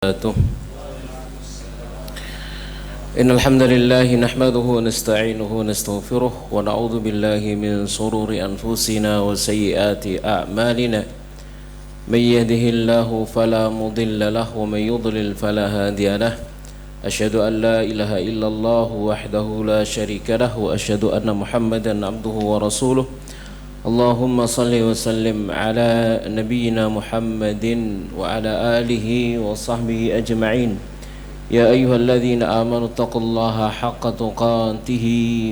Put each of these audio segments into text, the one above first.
وبركاته. إن الحمد لله نحمده ونستعينه ونستغفره ونعوذ بالله من شرور أنفسنا وسيئات أعمالنا. من يهده الله فلا مضل له ومن يضلل فلا هادي له. أشهد أن لا إله إلا الله وحده لا شريك له وأشهد أن محمدا عبده ورسوله. اللهم صل وسلم على نبينا محمد وعلى آله وصحبه أجمعين. يا أيها الذين آمنوا اتقوا الله حق تقاته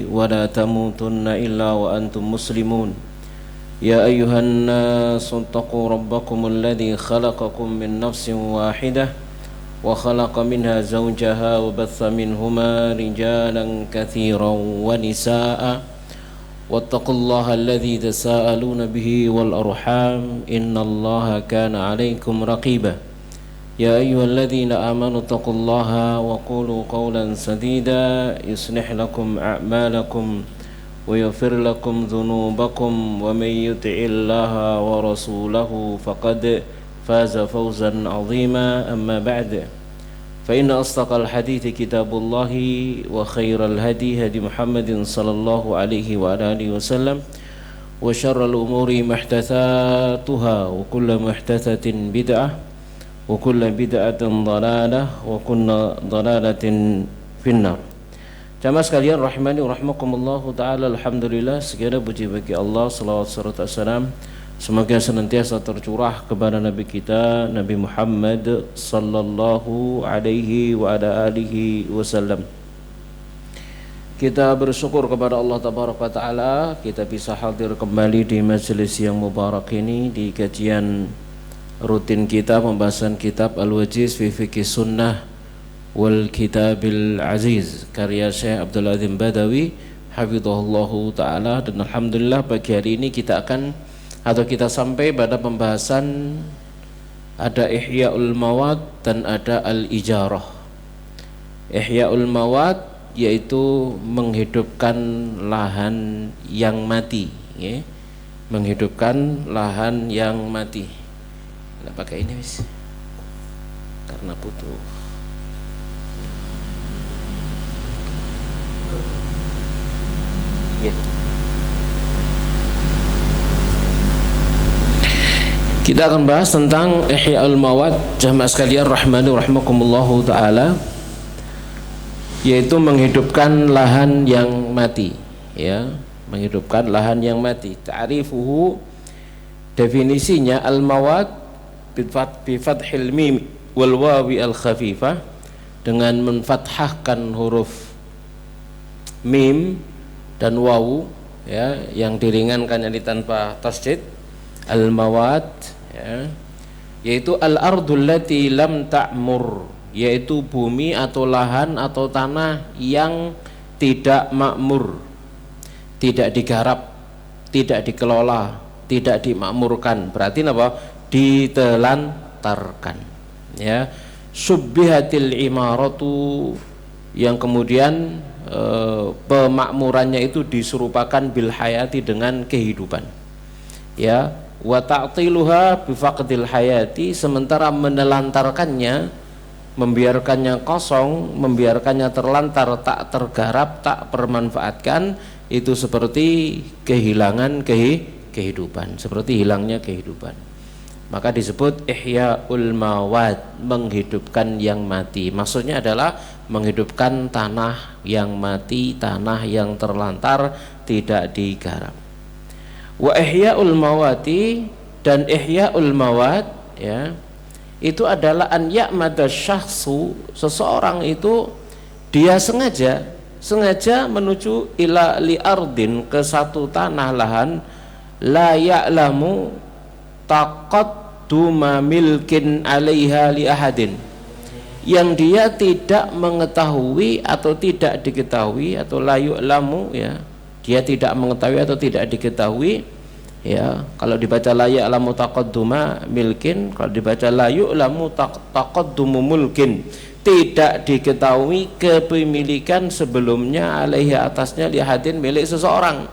ولا تموتن إلا وأنتم مسلمون. يا أيها الناس اتقوا ربكم الذي خلقكم من نفس واحدة وخلق منها زوجها وبث منهما رجالا كثيرا ونساء واتقوا الله الذي تساءلون به والأرحام إن الله كان عليكم رقيبا. يا أيها الذين آمنوا اتقوا الله وقولوا قولا سديدا يصلح لكم أعمالكم ويغفر لكم ذنوبكم ومن يطع الله ورسوله فقد فاز فوزا عظيما. أما بعد فإن أصدق الحديث كتاب الله وخير الهدي هدي محمد صلى الله عليه وعلى آله وسلم وشر الأمور محدثاتها وكل محدثة بدعة وكل بدعة ضلالة وكل ضلالة في النار. Jamaah sekalian rahimani wa rahmakumullah taala, alhamdulillah, segala puji bagi Allah, salawat serta salam semoga senantiasa tercurah kepada Nabi kita Nabi Muhammad sallallahu alaihi wa ala alihi wasallam. Kita bersyukur kepada Allah tabaraka taala kita bisa hadir kembali di majelis yang mubarak ini, di kajian rutin kita pembahasan kitab Al-Wajiz fi Fiqh Sunnah wal Kitabil Aziz karya Syekh Abdul Azim Badawi hafizahullahu taala. Dan alhamdulillah pagi hari ini kita sampai pada pembahasan ada Ihya'ul Mawad dan ada Al-Ijarah. Ihya'ul Mawad yaitu menghidupkan lahan yang mati, ya. Menghidupkan lahan yang mati. Nah, pakai ini wis karena butuh. Ya. Kita akan bahas tentang Ihya'ul Mawad, jamaah sekalian rahmani rahimakumullahu taala, yaitu menghidupkan lahan yang mati, ya, menghidupkan lahan yang mati. Ta'rifuhu, definisinya al-mawad bi fathil mim wal wawi al khafifah, dengan menfathahkan huruf mim dan wawu, ya, yang diringankan jadi tanpa tasydid. Al-mawad, ya, yaitu al-ardul lati lam ta'mur, yaitu bumi atau lahan atau tanah yang tidak makmur, tidak digarap, tidak dikelola, tidak dimakmurkan. Berarti apa? Ditelantarkan, ya. Subbihatil imaratu, yang kemudian pemakmurannya itu diserupakan bil hayati, dengan kehidupan, ya. Wa ta'tiluha bi faqdil hayati, sementara menelantarkannya, membiarkannya kosong, membiarkannya terlantar, tak tergarap, tak bermanfaatkan, itu seperti kehilangan kehidupan, seperti hilangnya kehidupan. Maka disebut Ihya'ul Mawad, menghidupkan yang mati. Maksudnya adalah menghidupkan tanah yang mati, tanah yang terlantar, tidak digarap. Wa Ihya'ul Mawati, dan Ihya'ul Mawad, ya, itu adalah an ya'mada syakhsu, seseorang itu dia sengaja menuju ila li ardin, ke satu tanah lahan, la ya'lamu taqadduma milkin 'alaiha li ahadin, yang dia tidak mengetahui atau tidak diketahui, atau la yu'lamu, ya, dia tidak mengetahui atau tidak diketahui, ya. Kalau dibaca la ya'lamu taqadduma milkin, kalau dibaca la yu'lamu taqaddumu mulkin, tidak diketahui kepemilikan sebelumnya, alaihi, atasnya, li ahadin, milik seseorang,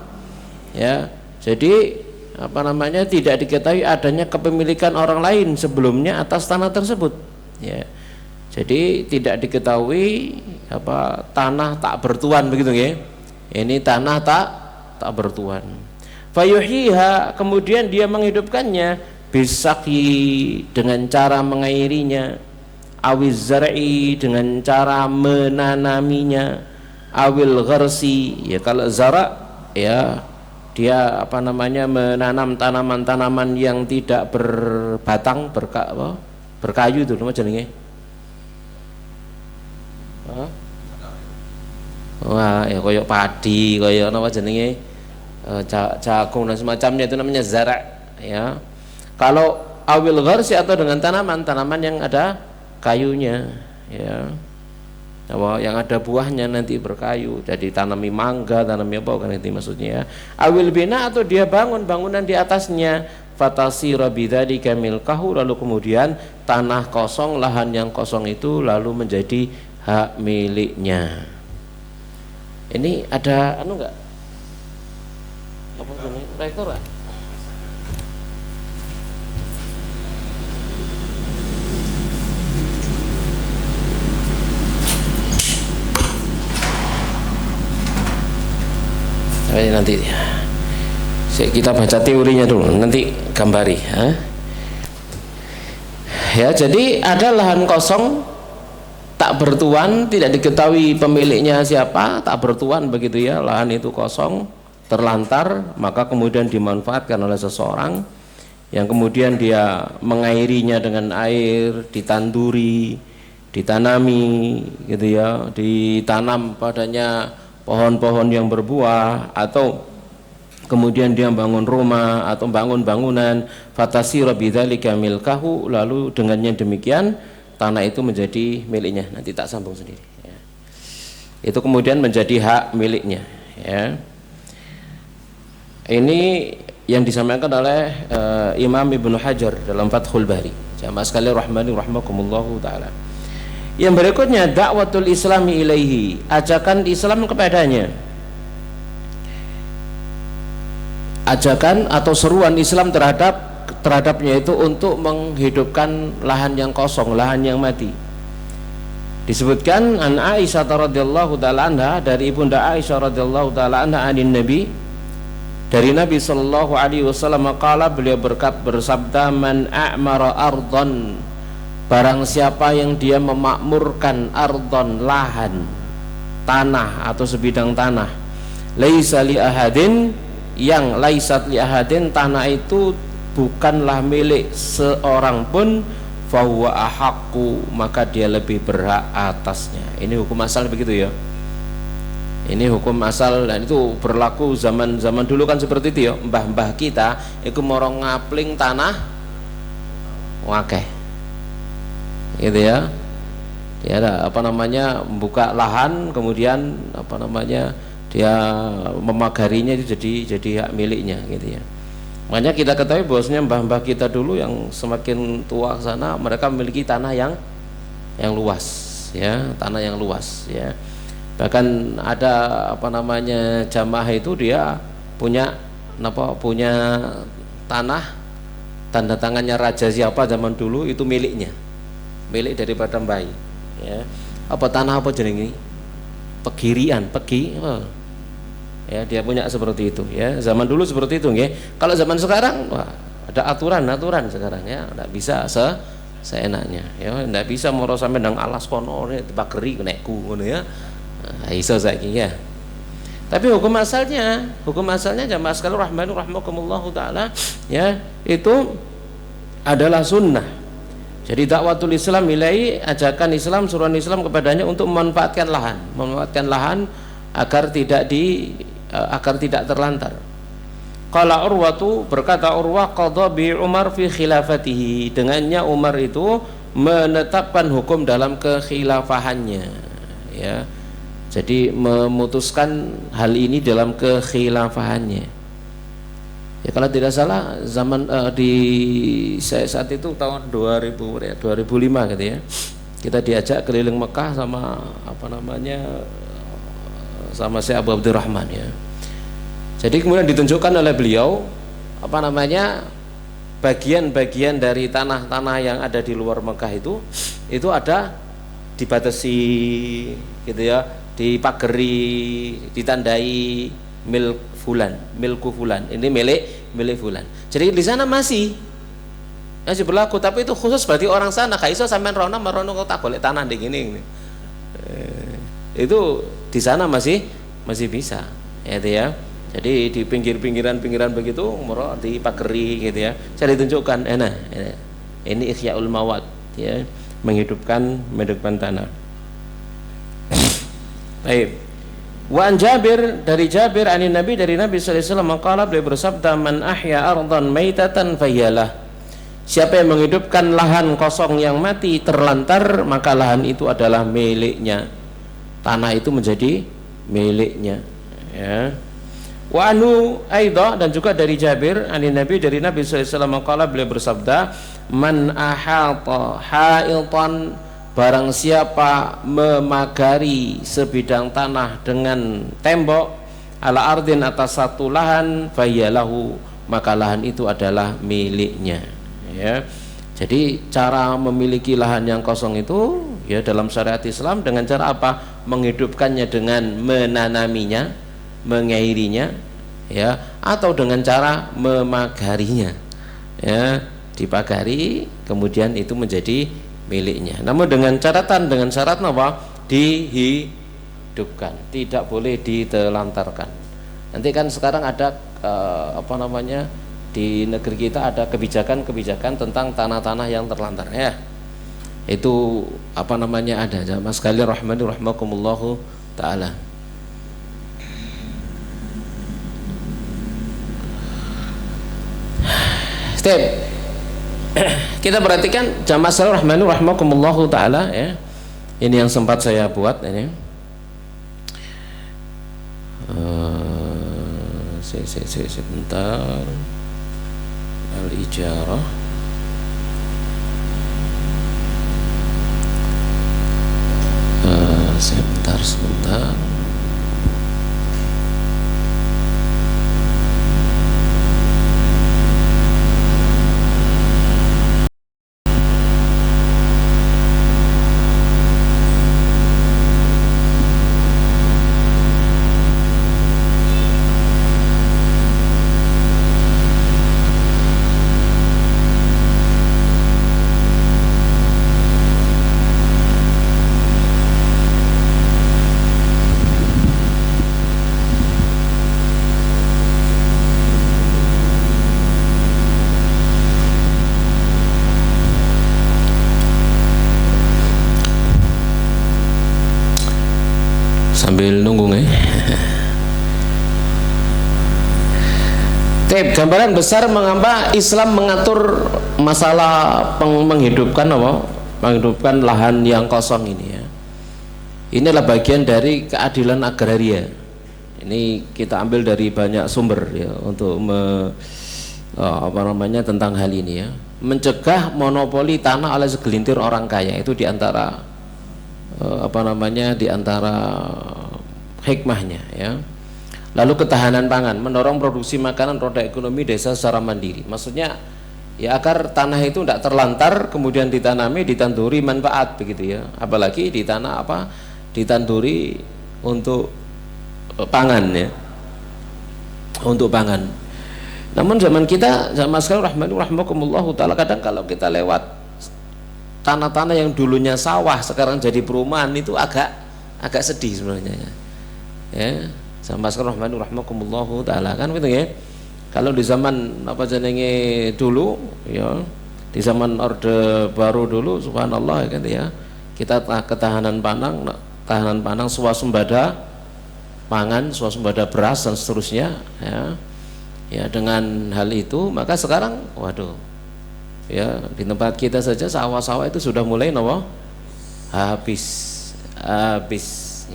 ya. Jadi tidak diketahui adanya kepemilikan orang lain sebelumnya atas tanah tersebut, ya. Jadi tidak diketahui apa tanah tak bertuan begitu ya. Ini tanah tak bertuan. Fayuhiha, kemudian dia menghidupkannya bisaqi, dengan cara mengairinya, awiz zar'i, dengan cara menanaminya, awil gharsi, ya kalau zara ya dia apa namanya menanam tanaman-tanaman yang tidak berbatang berkayu itu nama jenenge. Wah, ya koyok padi, koyok apa jenenge, jagung dan semacamnya, itu namanya zara' ya. Kalau awil gharsi atau dengan tanaman-tanaman yang ada kayunya ya, yang ada buahnya nanti berkayu, jadi tanami mangga, tanami apa kan itu maksudnya ya. Awil bina, atau dia bangun bangunan di atasnya, fatasira bidzalika milkahu, lalu kemudian tanah kosong, lahan yang kosong itu lalu menjadi hak miliknya. Ini ada anu enggak? Apa ini? Rektor lah. Nanti kita baca teorinya dulu, nanti gambari ya. Jadi ada lahan kosong tak bertuan, tidak diketahui pemiliknya siapa, tak bertuan begitu ya, lahan itu kosong terlantar, maka kemudian dimanfaatkan oleh seseorang yang kemudian dia mengairinya dengan air, ditanduri, ditanami gitu ya, ditanam padanya pohon-pohon yang berbuah, atau kemudian dia bangun rumah atau bangun bangunan, fatasira bidzalika milkahu, lalu dengannya demikian tanah itu menjadi miliknya. Nanti tak sambung sendiri ya. Itu kemudian menjadi hak miliknya ya. Ini yang disampaikan oleh Imam Ibnu Hajar dalam Fathul Bari. Jamaah sekalian rahmani rahimakumullahu taala. Yang berikutnya dakwatul islami ilaihi, ajakan Islam kepadanya, ajakan atau seruan Islam terhadapnya itu untuk menghidupkan lahan yang kosong, lahan yang mati. Disebutkan an Aisyah radhiyallahu taala anha, dari ibunda Aisyah radhiyallahu taala anha, anin Nabi, dari Nabi sallallahu alaihi wasallam, qala, beliau bersabda, man a'mara ardhan, barang siapa yang dia memakmurkan ardon, lahan, tanah atau sebidang tanah, laisa li ahadin, yang laisat li ahadin, tanah itu bukanlah milik seorang pun, fahuwa ahaqqu, maka dia lebih berhak atasnya. Ini hukum asal begitu ya. Ini hukum asal, dan itu berlaku zaman dulu kan seperti itu ya. Mbah-mbah kita itu morong ngapling tanah wakeh gitu ya, dia ada apa namanya membuka lahan, kemudian apa namanya dia memagarinya itu jadi hak miliknya gitu ya. Makanya kita ketahui bahwasanya mbah-mbah kita dulu yang semakin tua ke sana, mereka memiliki tanah yang luas ya, tanah yang luas ya. Bahkan ada apa namanya jamaah itu dia punya tanah, tanda tangannya raja siapa zaman dulu, itu miliknya, milik daripada bayi ya. Apa tanah apa jenenge, pegirian, ya, dia punya seperti itu ya. Zaman dulu seperti itu ya. Kalau zaman sekarang wah, ada aturan sekarang ya, enggak bisa seenaknya ya, enggak bisa moro sampe nang alas kono bakeri nekku ngono ya. Nah, iso saiki ya. Tapi hukum asalnya jamaah sekalian rahmani rahimakumullahu taala ya, itu adalah sunnah. Jadi dakwatul Islam ilai, ajakan Islam, suruhan Islam kepadanya untuk memanfaatkan lahan agar tidak terlantar. Qala Urwatu, berkata Urwah, qadha bi Umar fi khilafatihi, dengannya Umar itu menetapkan hukum dalam kekhilafahannya ya. Jadi memutuskan hal ini dalam kekhilafahannya. Ya kalau tidak salah zaman saat itu tahun 2005 gitu ya, kita diajak keliling Mekah sama Syekh Abu Abdurrahman ya. Jadi kemudian ditunjukkan oleh beliau bagian-bagian dari tanah-tanah yang ada di luar Mekah itu ada dibatasi gitu ya, dipageri, ditandai milku fulan, ini milik fulan. Jadi di sana masih berlaku, tapi itu khusus berarti orang sana. Gak iso sampean rono kok tak golek tanah di gini. Itu di sana masih bisa, ya itu ya. Jadi di pinggiran begitu, dipageri gitu ya. Saya ditunjukkan, ini Ihyaul Mawat, ya, menghidupkan tanah. Baik. Wa an Jabir, dari Jabir dari Nabi sallallahu alaihi wasallam qala, beliau bersabda, man ahya ardan maitatan fayalah. Siapa yang menghidupkan lahan kosong yang mati terlantar, maka lahan itu adalah miliknya. Tanah itu menjadi miliknya, ya. Wa anu aidha, dan juga dari Jabir dari Nabi sallallahu alaihi wasallam qala, beliau bersabda, man ahata haitan, barang siapa memagari sebidang tanah dengan tembok, ala ardin, atas satu lahan, fayalahu, maka lahan itu adalah miliknya, ya. Jadi cara memiliki lahan yang kosong itu ya dalam syariat Islam dengan cara apa? Menghidupkannya dengan menanaminya, mengairinya, ya, atau dengan cara memagarinya, ya, dipagari kemudian itu menjadi miliknya. Namun dengan syarat apa? Dihidupkan, tidak boleh ditelantarkan. Nanti kan sekarang ada di negeri kita ada kebijakan tentang tanah-tanah yang terlantar, ya. Itu ada jamaah sekalian rahmani rahmakumullahu taala. Step. Kita perhatikan jamaah sekalian rahmani rahmakumullahu taala, ya. Ini yang sempat saya buat ini. Sebentar. Al-ijarah. Sebentar. Sambil nunggu gambaran besar mengapa Islam mengatur masalah menghidupkan lahan yang kosong ini, ya. Ini adalah bagian dari keadilan agraria. Ini kita ambil dari banyak sumber, ya, untuk tentang hal ini, ya. Mencegah monopoli tanah oleh segelintir orang kaya, itu diantara diantara hikmahnya, ya. Lalu ketahanan pangan, mendorong produksi makanan, roda ekonomi desa secara mandiri. Maksudnya ya agar tanah itu tidak terlantar kemudian ditanami, ditanduri manfaat begitu, ya. Apalagi di tanah ditanduri untuk pangan, ya. Untuk pangan. Namun zaman kita, zaman sekarang rahmakumullahu taala, kadang kalau kita lewat tanah-tanah yang dulunya sawah sekarang jadi perumahan, itu agak sedih sebenarnya, ya. Sama sekarang rahmakumullahu taala, kan gitu, ya. Kalau di zaman dulu, ya, di zaman Orde Baru dulu, subhanallah, gitu, ya, kita ketahanan pangan, swasembada pangan, swasembada beras dan seterusnya, ya, dengan hal itu maka sekarang waduh, ya, di tempat kita saja sawah-sawah itu sudah mulai habis,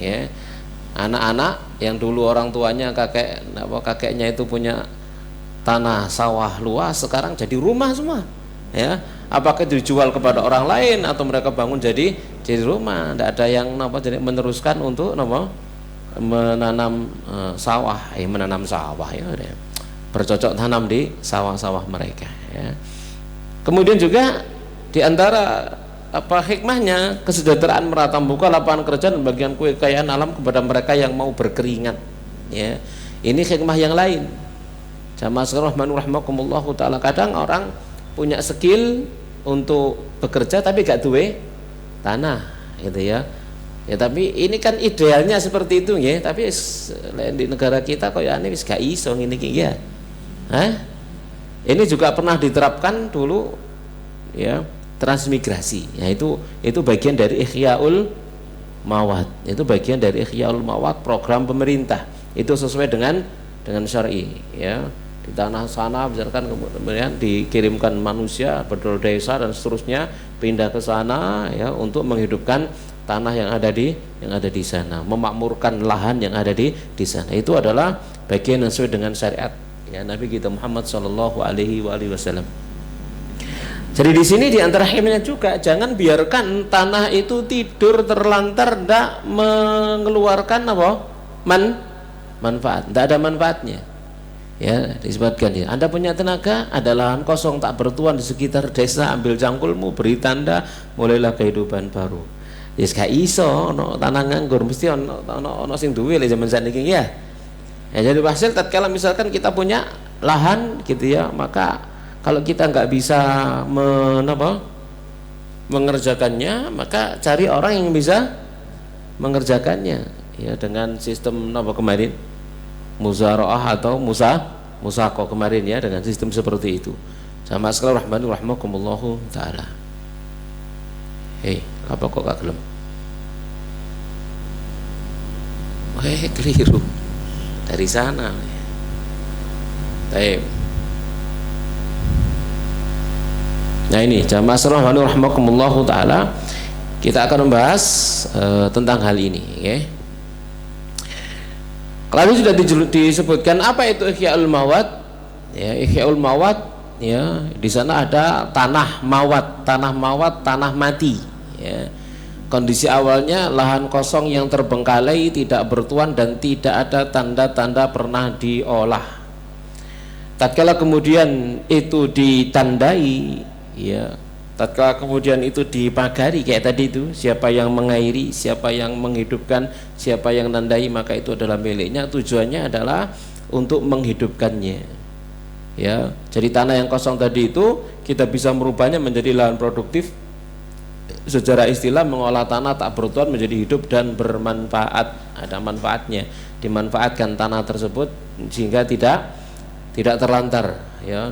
ya. Anak-anak yang dulu orang tuanya kakeknya itu punya tanah sawah luas, sekarang jadi rumah semua, ya. Apakah dijual kepada orang lain atau mereka bangun jadi rumah, tidak ada yang jadi meneruskan untuk menanam sawah, ya, bercocok tanam di sawah-sawah mereka, ya. Kemudian juga di antara apa hikmahnya? Kesejahteraan merata membuka lapangan kerja dan bagian kekayaan alam kepada mereka yang mau berkeringat. Ya, ini hikmah yang lain. Jamaah sekalian rahimakumullah taala, kadang orang punya skill untuk bekerja tapi gak duwe tanah, gitu ya. Ya tapi ini kan idealnya seperti itu ya, tapi di negara kita koyane wis gak iso ngene iki ya. Ini juga pernah diterapkan dulu ya, transmigrasi. Ya itu bagian dari Ihyaul Mawad. Itu bagian dari Ihyaul Mawad, program pemerintah. Itu sesuai dengan syar'i ya. Di tanah sana misalkan kemudian dikirimkan manusia berdesa dan seterusnya pindah ke sana ya untuk menghidupkan tanah yang ada di sana, memakmurkan lahan yang ada di sana. Itu adalah bagian yang sesuai dengan syariat ya Nabi kita Muhammad sallallahu alaihi wasallam. Jadi di sini di antara hikmahnya juga jangan biarkan tanah itu tidur terlantar tidak mengeluarkan apa? Manfaat, tidak ada manfaatnya. Ya, disebutkan ya. Anda punya tenaga, ada lahan kosong tak bertuan di sekitar desa, ambil cangkulmu, beri tanda, mulailah kehidupan baru. Yes, gak iso no tanah nganggur, mesti ono sing duwe le zaman sakniki ya. Ya jadi hasil tatkala misalkan kita punya lahan gitu ya, maka kalau kita nggak bisa mengerjakannya, maka cari orang yang bisa mengerjakannya ya dengan sistem kemarin muzaraah atau musaqah kemarin ya, dengan sistem seperti itu. Sama sekali rahimakumullahu taala. Apa kok gak gelem? Keliru dari sana. Baik. Nah ini jamaah sekalian rahimakumullahu taala, kita akan membahas tentang hal ini ya. Lalu sudah disebutkan apa itu Ihyaul Mawad ya. Ihyaul Mawad ya, di sana ada tanah mawat, tanah mati ya. Kondisi awalnya lahan kosong yang terbengkalai, tidak bertuan dan tidak ada tanda-tanda pernah diolah. Tatkala kemudian itu ditandai ya, tatkala kemudian itu dipagari kayak tadi itu, siapa yang mengairi, siapa yang menghidupkan, siapa yang nandai, maka itu adalah miliknya. Tujuannya adalah untuk menghidupkannya ya. Jadi tanah yang kosong tadi itu kita bisa merubahnya menjadi lahan produktif. Secara istilah mengolah tanah tak bertuan menjadi hidup dan bermanfaat, ada manfaatnya, dimanfaatkan tanah tersebut sehingga tidak terlantar ya,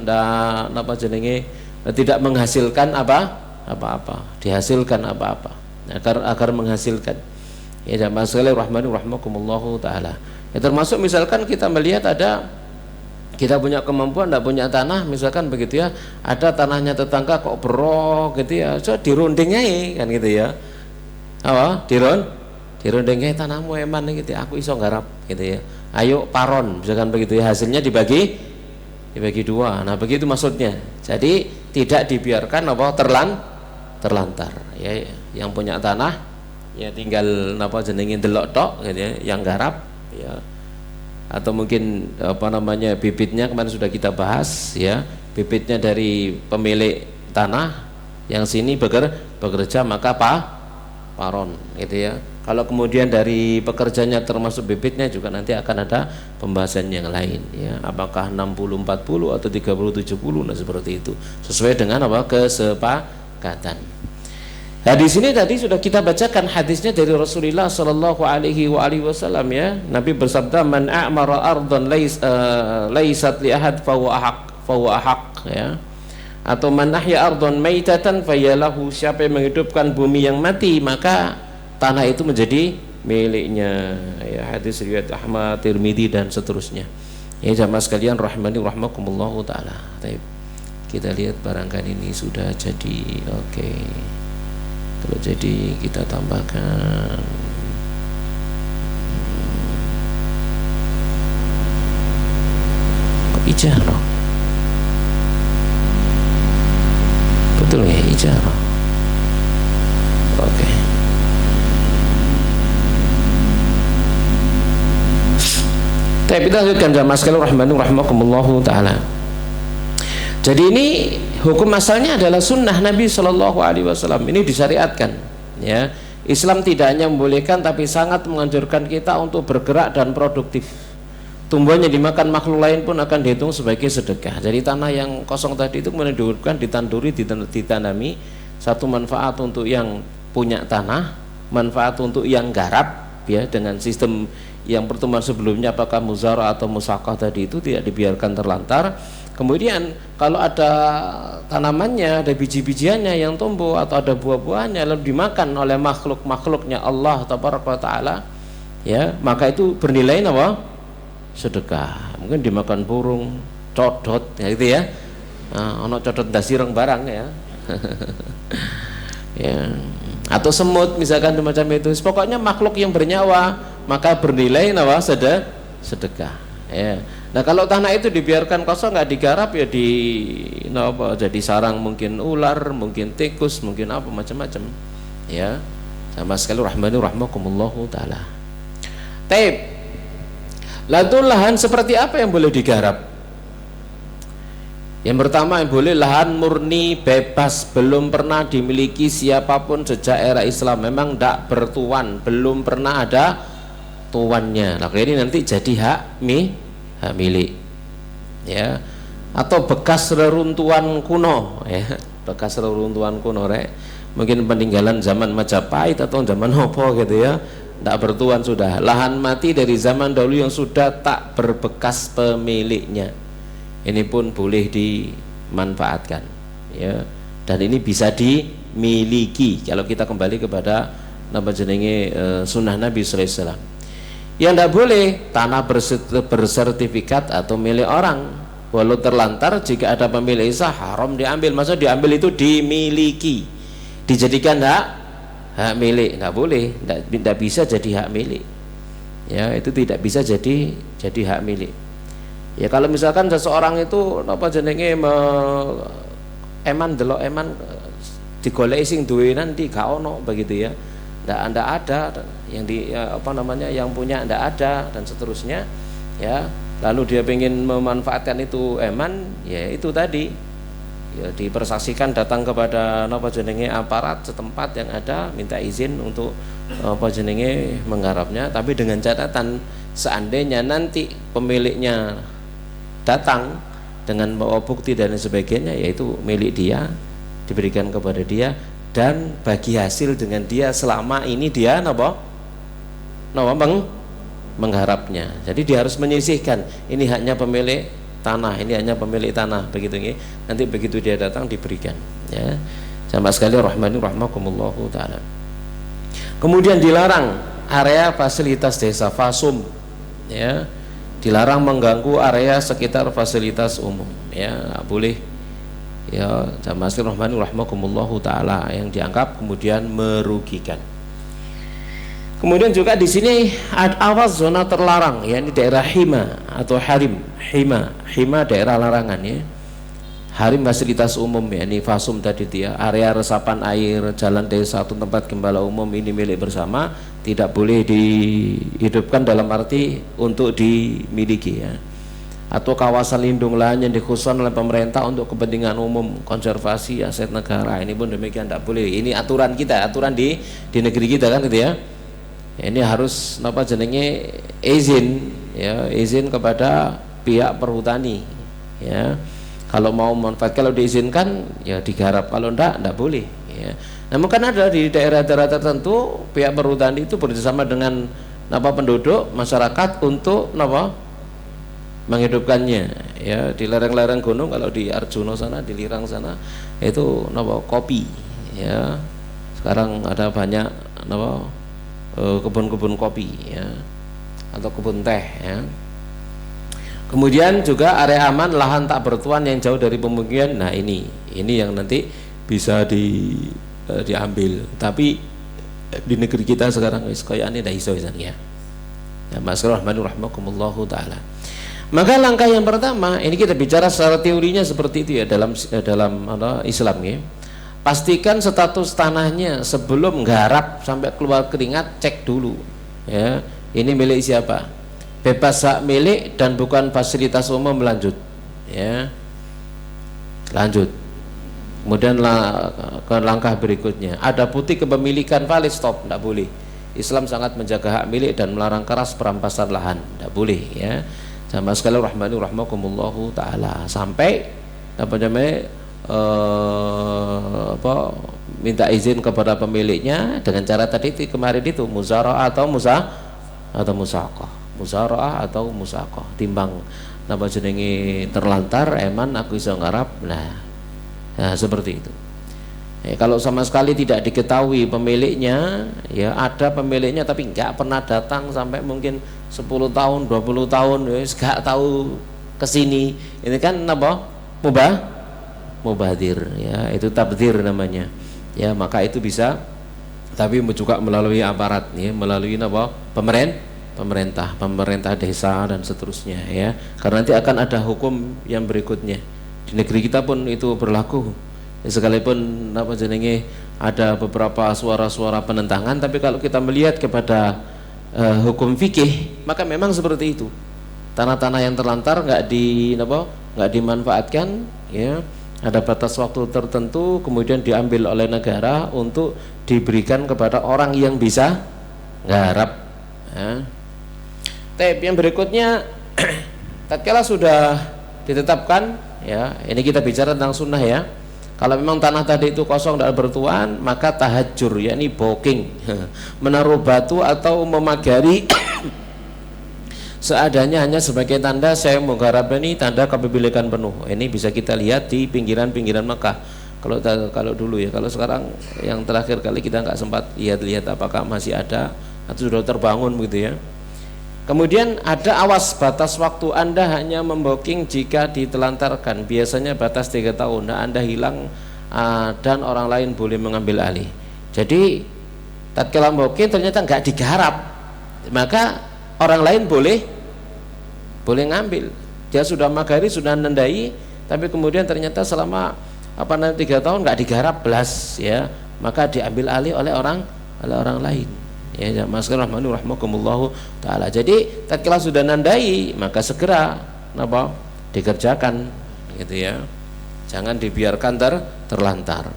tidak menghasilkan apa-apa, dihasilkan apa-apa, agar menghasilkan ya. Jamaah sekalian rahimakumullahu taala ya, termasuk misalkan kita melihat kita punya kemampuan, tidak punya tanah misalkan begitu ya, ada tanahnya tetangga kok berok gitu ya, so dirunding aja kan gitu ya, dirunding aja tanahmu eman gitu ya, aku iso garap gitu ya, ayo paron misalkan begitu ya, hasilnya dibagi dua. Nah begitu maksudnya, jadi tidak dibiarkan terlantar ya. Yang punya tanah ya tinggal jenengin delok tok gitu ya, yang garap ya, atau mungkin bibitnya kemarin sudah kita bahas ya, bibitnya dari pemilik tanah yang sini bekerja maka paron gitu ya. Kalau kemudian dari pekerjanya termasuk bibitnya juga nanti akan ada pembahasan yang lain ya, apakah 60-40 atau 30-70, nah seperti itu sesuai dengan kesepakatan. Nah di sini tadi sudah kita bacakan hadisnya dari Rasulullah Shallallahu Alaihi Wasallam ya. Nabi bersabda, man a'mara ardan laisat li ahad fahuwa ahaq ya. Atau man ahya ardan maitatan fayalahu, siapa yang menghidupkan bumi yang mati maka tanah itu menjadi miliknya ya. Hadis riwayat Ahmad, Tirmidzi dan seterusnya ya. Jamaah sekalian rahimakumullahu taala. Kita lihat barangkali ini sudah jadi. Oke. Kalau jadi kita tambahkan ijarah. Betul ya, ijarah. Oke. Tapi kita lanjutkan jamaah sekalian rahimakumullahu taala. Jadi ini hukum asalnya adalah sunnah Nabi Shallallahu Alaihi Wasallam, ini disyariatkan ya. Islam tidak hanya membolehkan tapi sangat menganjurkan kita untuk bergerak dan produktif. Tumbuhan yang dimakan makhluk lain pun akan dihitung sebagai sedekah. Jadi tanah yang kosong tadi itu kemudian diurutkan, ditanduri, ditanami. Satu manfaat untuk yang punya tanah, manfaat untuk yang garap ya, dengan sistem yang pertemuan sebelumnya apakah muzara atau musaqah tadi itu tidak dibiarkan terlantar. Kemudian kalau ada tanamannya, ada biji-bijiannya yang tumbuh atau ada buah-buahnya lalu dimakan oleh makhluk-makhluknya Allah Taala ya, maka itu bernilai apa? Sedekah. Mungkin dimakan burung, codot ya gitu ya. Ono codot dasireng barang ya. Ya. Atau semut misalkan semacam itu. Pokoknya makhluk yang bernyawa maka bernilai apa? Sedekah. Ya. Nah kalau tanah itu dibiarkan kosong nggak digarap ya jadi sarang mungkin ular, mungkin tikus, mungkin apa macam-macam. Ya. Sama sekali rahmakumullahu taala. Taib. Lalu lahan seperti apa yang boleh digarap? Yang pertama yang boleh lahan murni bebas, belum pernah dimiliki siapapun sejak era Islam, memang tidak bertuan, belum pernah ada tuannya. Nah ini nanti jadi hak milik ya. Atau bekas reruntuhan kuno ya, bekas reruntuhan kuno mungkin peninggalan zaman Majapahit atau zaman Opo gitu ya. Tidak bertuan sudah, lahan mati dari zaman dahulu yang sudah tak berbekas pemiliknya, ini pun boleh dimanfaatkan ya, dan ini bisa dimiliki kalau kita kembali kepada sunnah Nabi Sallallahu Alaihi Wasallam. Yang tidak boleh tanah bersertifikat atau milik orang walau terlantar, jika ada pemilik sah haram diambil. Maksud diambil itu dimiliki, dijadikan hak milik, nggak boleh, tidak bisa jadi hak milik ya, itu tidak bisa jadi hak milik ya. Kalau misalkan seseorang itu eman digoleki sing duwenan di gak ono begitu ya, ndak ada yang yang punya ndak ada dan seterusnya ya, lalu dia ingin memanfaatkan itu eman ya, itu tadi ya, dipersaksikan datang kepada aparat setempat yang ada, minta izin untuk menggarapnya, tapi dengan catatan seandainya nanti pemiliknya datang dengan bawa bukti dan sebagainya, yaitu milik dia, diberikan kepada dia dan bagi hasil dengan dia selama ini dia mengharapnya. Jadi dia harus menyisihkan, ini haknya pemilik tanah, ini hanya pemilik tanah begitu nih. Nanti begitu dia datang diberikan ya. Sama sekali rahmakumullahu taala. Kemudian dilarang area fasilitas desa fasum ya, dilarang mengganggu area sekitar fasilitas umum ya, nggak boleh ya. Sama sekali rahmakumullahu taala yang dianggap kemudian merugikan. Kemudian juga di sini ada awas zona terlarang, yakni daerah hima atau harim. Hima daerah larangan ya. Harim fasilitas umum, yakni fasum tadi dia, area resapan air, jalan desa atau tempat gembala umum, ini milik bersama, tidak boleh dihidupkan dalam arti untuk dimiliki ya. Atau kawasan lindung lahan yang dikhususkan oleh pemerintah untuk kepentingan umum, konservasi aset negara, ini pun demikian tidak boleh. Ini aturan kita, aturan di negeri kita kan gitu ya. Ini harus izin ya, izin kepada pihak perhutani ya. Kalau mau manfaat, kalau diizinkan ya digarap, kalau enggak boleh ya. Namun kan ada di daerah-daerah tertentu pihak perhutani itu bekerjasama dengan penduduk masyarakat untuk menghidupkannya ya. Di lereng-lereng gunung, kalau di Arjuna sana, di Lirang sana itu kopi ya. Sekarang ada banyak kebun-kebun kopi ya, atau kebun teh ya. Kemudian juga area aman, lahan tak bertuan yang jauh dari pemukiman. Nah ini yang nanti bisa diambil. Tapi di negeri kita sekarang kayak ini dah iso ya. Ya rahmakumullahu taala. Maka langkah yang pertama, ini kita bicara secara teorinya seperti itu ya, dalam Islam ya. Pastikan status tanahnya sebelum garap sampai keluar keringat, cek dulu ya, ini milik siapa, bebas hak milik dan bukan fasilitas umum, lanjut ya, lanjut Kemudian ke langkah berikutnya, ada bukti kepemilikan valid, stop, tidak boleh. Islam sangat menjaga hak milik dan melarang keras perampasan lahan, tidak boleh ya. Sama sekali rahmani rahmakumullahu taala. Sampai apa namanya minta izin kepada pemiliknya dengan cara tadi kemarin itu muzara'ah atau musaqah. Muzara'ah atau musaqah. Timbang napa jenenge terlantar eman aku iso ngarap. Nah, seperti itu. Kalau sama sekali tidak diketahui pemiliknya, ya ada pemiliknya tapi nggak pernah datang sampai mungkin 10 tahun, 20 tahun, ya nggak tahu kesini. Ini kan apa? Mubadir, ya itu tabdir namanya. Ya maka itu bisa, tapi juga melalui aparat, ya melalui apa? Pemerintah desa dan seterusnya, ya. Karena nanti akan ada hukum yang berikutnya. Di negeri kita pun itu berlaku. Sekalipun apa jenenge ada beberapa suara-suara penentangan, tapi kalau kita melihat kepada hukum fikih, maka memang seperti itu. Tanah-tanah yang terlantar nggak dimanfaatkan, ya ada batas waktu tertentu, kemudian diambil oleh negara untuk diberikan kepada orang yang bisa nggarap. Ya. Yang berikutnya, tatkala sudah ditetapkan, ya ini kita bicara tentang sunnah ya. Kalau memang tanah tadi itu kosong tidak bertuan, maka tahajur, yakni booking, menaruh batu atau memagari seadanya hanya sebagai tanda saya menggarap, ini tanda kepemilikan penuh. Ini bisa kita lihat di pinggiran-pinggiran Mekah. Kalau dulu ya, kalau sekarang yang terakhir kali kita nggak sempat lihat-lihat apakah masih ada atau sudah terbangun begitu ya. Kemudian ada awas, batas waktu Anda hanya membooking jika ditelantarkan, biasanya batas 3 tahun. Nah, Anda hilang dan orang lain boleh mengambil alih. Jadi tatkala booking ternyata nggak digarap, maka orang lain boleh ngambil. Dia sudah magari, sudah nendai, tapi kemudian ternyata selama 3 tahun nggak digarap belas, ya maka diambil alih oleh orang lain. Ya, maskal rahmanu rahmakumullahu taala. Jadi tatkala sudah nandai, maka segera dikerjakan gitu ya. Jangan dibiarkan terlantar.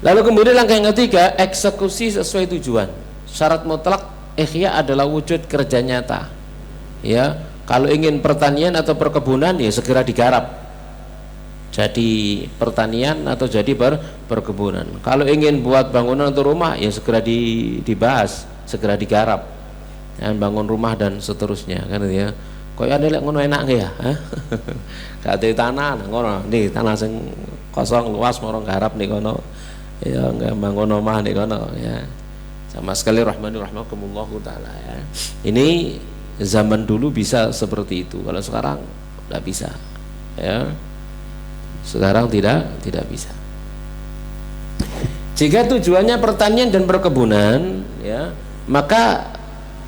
Lalu kemudian langkah yang ketiga, eksekusi sesuai tujuan. Syarat mutlak ihya adalah wujud kerja nyata. Ya, kalau ingin pertanian atau perkebunan ya segera digarap. Jadi pertanian atau jadi perkebunan. Kalau ingin buat bangunan atau rumah ya segera dibahas, segera digarap. Dan bangun rumah dan seterusnya kan ya. Kok ada lek ngono enak ya? Gak ada tanah ngono. Nih tanah sing kosong luas morong garap nih kono. Ya enggak bangun rumah nih kono ya. Sama sekali rahmani rahmakumullahu taala ya. Ini zaman dulu bisa seperti itu. Kalau sekarang enggak bisa. Ya. Sekarang tidak bisa. Jika tujuannya pertanian dan perkebunan, ya, maka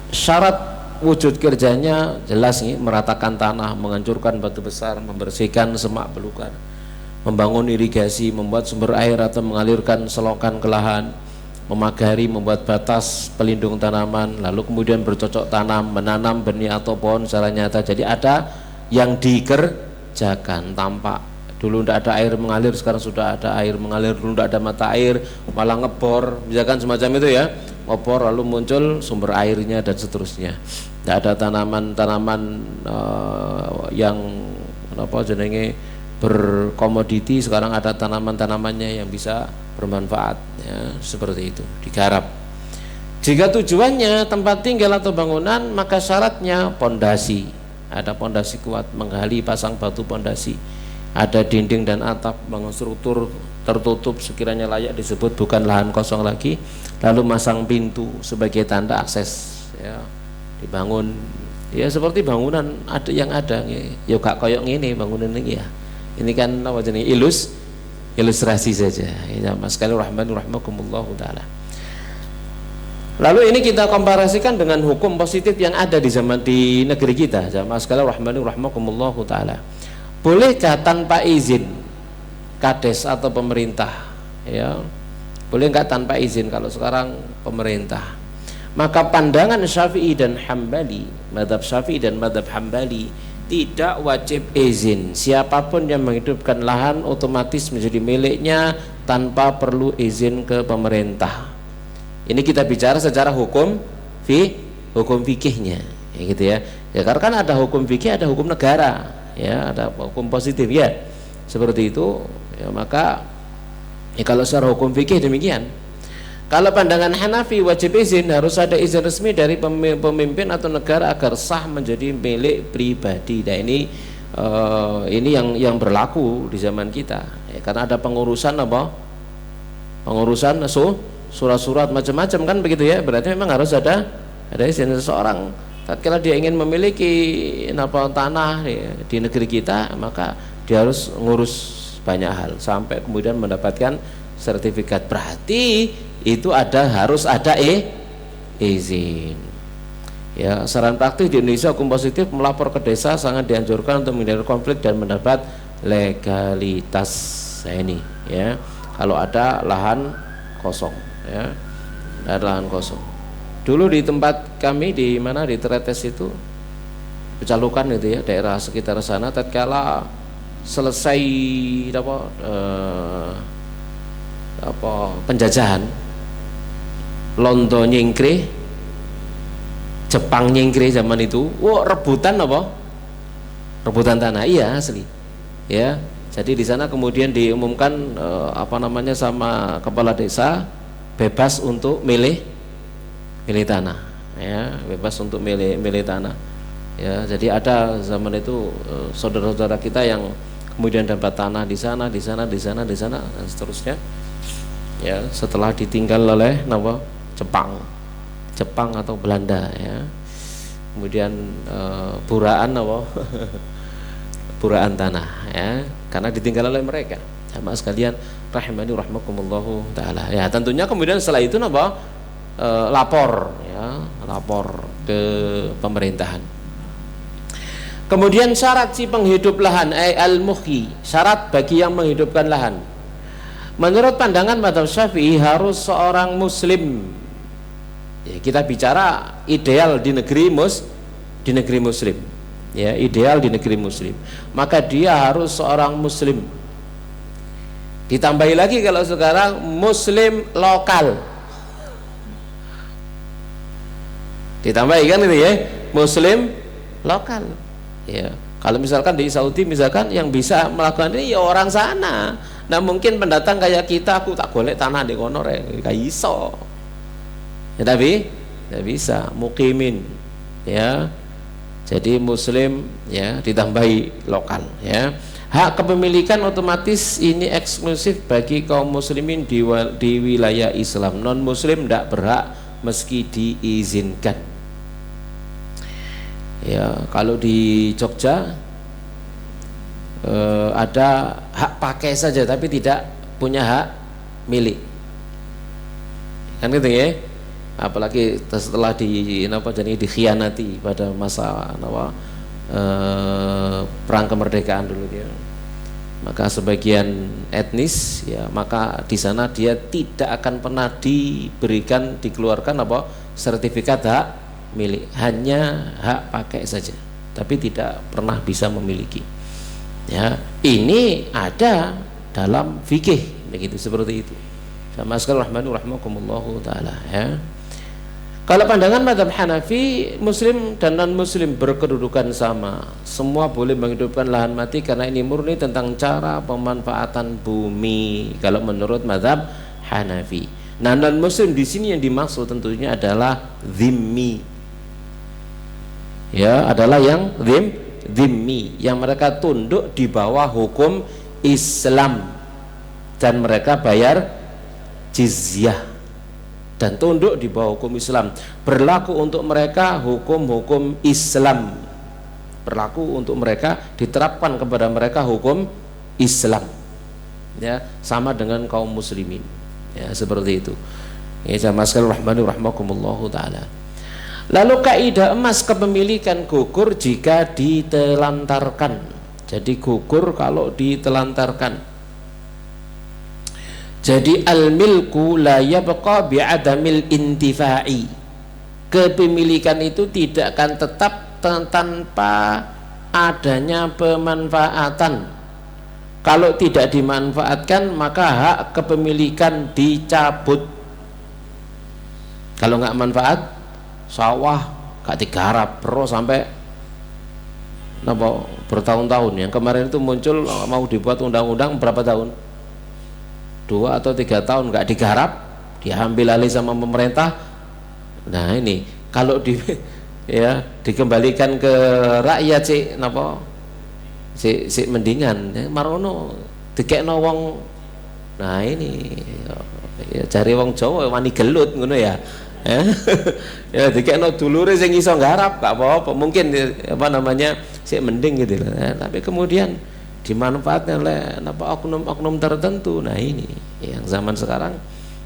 syarat wujud kerjanya jelas nih, meratakan tanah, menghancurkan batu besar, membersihkan semak belukar, membangun irigasi, membuat sumber air atau mengalirkan selokan ke lahan, memagari, membuat batas pelindung tanaman, lalu kemudian bercocok tanam, menanam benih atau pohon secara nyata. Jadi ada yang dikerjakan tampak. Dulu tidak ada air mengalir, sekarang sudah ada air mengalir. Dulu tidak ada mata air, malah ngebor, misalkan semacam itu ya, ngebor lalu muncul sumber airnya dan seterusnya. Tidak ada tanaman-tanaman yang jenenge berkomoditi, sekarang ada tanaman-tanamannya yang bisa bermanfaat ya, seperti itu, digarap. Jika tujuannya tempat tinggal atau bangunan, maka syaratnya pondasi. Ada pondasi kuat, menggali, pasang batu pondasi. Ada dinding dan atap, bangun struktur tertutup sekiranya layak disebut bukan lahan kosong lagi, lalu masang pintu sebagai tanda akses ya, dibangun ya seperti bangunan ada yang ada ya gak koyok ini bangunan ini ya, ini kan apa jenis ilustrasi saja ya, mas sekali rahmanu rahmakumullahu taala. Lalu ini kita komparasikan dengan hukum positif yang ada di negeri kita, mas sekali rahmanu rahmakumullahu taala. Bolehkah tanpa izin kades atau pemerintah ya, boleh nggak tanpa izin kalau sekarang pemerintah? Maka pandangan Syafi'i dan Hambali, mazhab Syafi'i dan mazhab Hambali tidak wajib izin. Siapapun yang menghidupkan lahan otomatis menjadi miliknya tanpa perlu izin ke pemerintah. Ini kita bicara secara hukum fikihnya, ya gitu ya. Ya karena kan ada hukum fikih, ada hukum negara, ya ada hukum positif ya. Seperti itu, ya maka ya kalau secara hukum fikih demikian. Kalau pandangan Hanafi wajib izin, harus ada izin resmi dari pemimpin atau negara agar sah menjadi milik pribadi. Nah ini yang berlaku di zaman kita. Ya, karena ada pengurusan apa? Pengurusan surat-surat macam-macam kan begitu ya. Berarti memang harus ada izin seseorang. Tatkala dia ingin memiliki tanah di negeri kita, maka dia harus ngurus banyak hal sampai kemudian mendapatkan sertifikat. Berarti itu harus ada izin. Ya, saran praktis di Indonesia hukum positif melapor ke desa sangat dianjurkan untuk menghindari konflik dan mendapat legalitas. Nah, ini ya, kalau ada lahan kosong ya, ada lahan kosong. Dulu di tempat kami di mana di Tretes itu Pecalukan itu ya, daerah sekitar sana, tatkala selesai penjajahan, Londo nyingkre, Jepang nyingkre zaman itu, rebutan rebutan tanah, iya asli ya. Jadi di sana kemudian diumumkan sama kepala desa, bebas untuk milih tanah ya, bebas untuk milih tanah ya. Jadi ada zaman itu saudara-saudara kita yang kemudian dapat tanah di sana dan seterusnya ya, setelah ditinggal oleh Jepang atau Belanda ya, kemudian buraan buraan tanah ya, karena ditinggal oleh mereka. Jamaah sekalian rahimani rahmakumullahu taala ya. Tentunya kemudian setelah itu lapor ke pemerintahan. Kemudian syarat si penghidup lahan al-muhyi, syarat bagi yang menghidupkan lahan. Menurut pandangan mazhab Syafi'i harus seorang muslim. Ya, kita bicara ideal di negeri muslim. Ya, ideal di negeri muslim. Maka dia harus seorang muslim. Ditambahi lagi kalau sekarang muslim lokal. Ditambahi kan itu ya, muslim lokal. Ya, kalau misalkan di Saudi misalkan yang bisa melakukan ini ya orang sana. Nah mungkin pendatang kayak kita, aku tak golek tanah di kono kayak iso. Ya tapi tidak bisa mukimin ya. Jadi muslim ya ditambahi lokal ya. Hak kepemilikan otomatis ini eksklusif bagi kaum muslimin di wilayah Islam. Non muslim tidak berhak meski diizinkan. Ya, kalau di Jogja ada hak pakai saja tapi tidak punya hak milik, kan gitu ya. Apalagi setelah jadi dikhianati pada masa perang kemerdekaan dulu dia, maka sebagian etnis ya, maka di sana dia tidak akan pernah dikeluarkan sertifikat hak milik, hanya hak pakai saja tapi tidak pernah bisa memiliki. Ya, ini ada dalam fikih begitu, seperti itu. Sama sekali rahmakumullahu taala ya. Kalau pandangan mazhab Hanafi, muslim dan non muslim berkedudukan sama. Semua boleh menghidupkan lahan mati karena ini murni tentang cara pemanfaatan bumi. Kalau menurut mazhab Hanafi. Nah, non muslim di sini yang dimaksud tentunya adalah zimmi. Ya, adalah yang zimmi, yang mereka tunduk di bawah hukum Islam dan mereka bayar jizyah dan tunduk di bawah hukum Islam. Berlaku untuk mereka hukum-hukum Islam, berlaku untuk mereka, diterapkan kepada mereka hukum Islam ya, sama dengan kaum muslimin ya, seperti itu ya. Jamaah sekalian rahmani rahmakumullahu taala. Lalu kaidah emas kepemilikan gugur jika ditelantarkan. Jadi gugur kalau ditelantarkan. Jadi al-milku la yabqa bi'adamil intifa'i. Kepemilikan itu tidak akan tetap tanpa adanya pemanfaatan. Kalau tidak dimanfaatkan maka hak kepemilikan dicabut. Kalau nggak manfaat, sawah gak digarap terus sampai bertahun-tahun. Yang kemarin itu muncul mau dibuat undang-undang berapa tahun, 2 atau 3 tahun nggak digarap, diambil alih sama pemerintah. Nah ini kalau ya dikembalikan ke rakyat si mendingan marono dikekno wong. Nah ini ya cari wong Jawa wani gelut ngono ya. Ya dikekno dulure sing iso nggarap gak apa-apa, mungkin si mending gitu. Tapi kemudian dimanfaatkan oleh oknum-oknum tertentu. Nah ini yang zaman sekarang.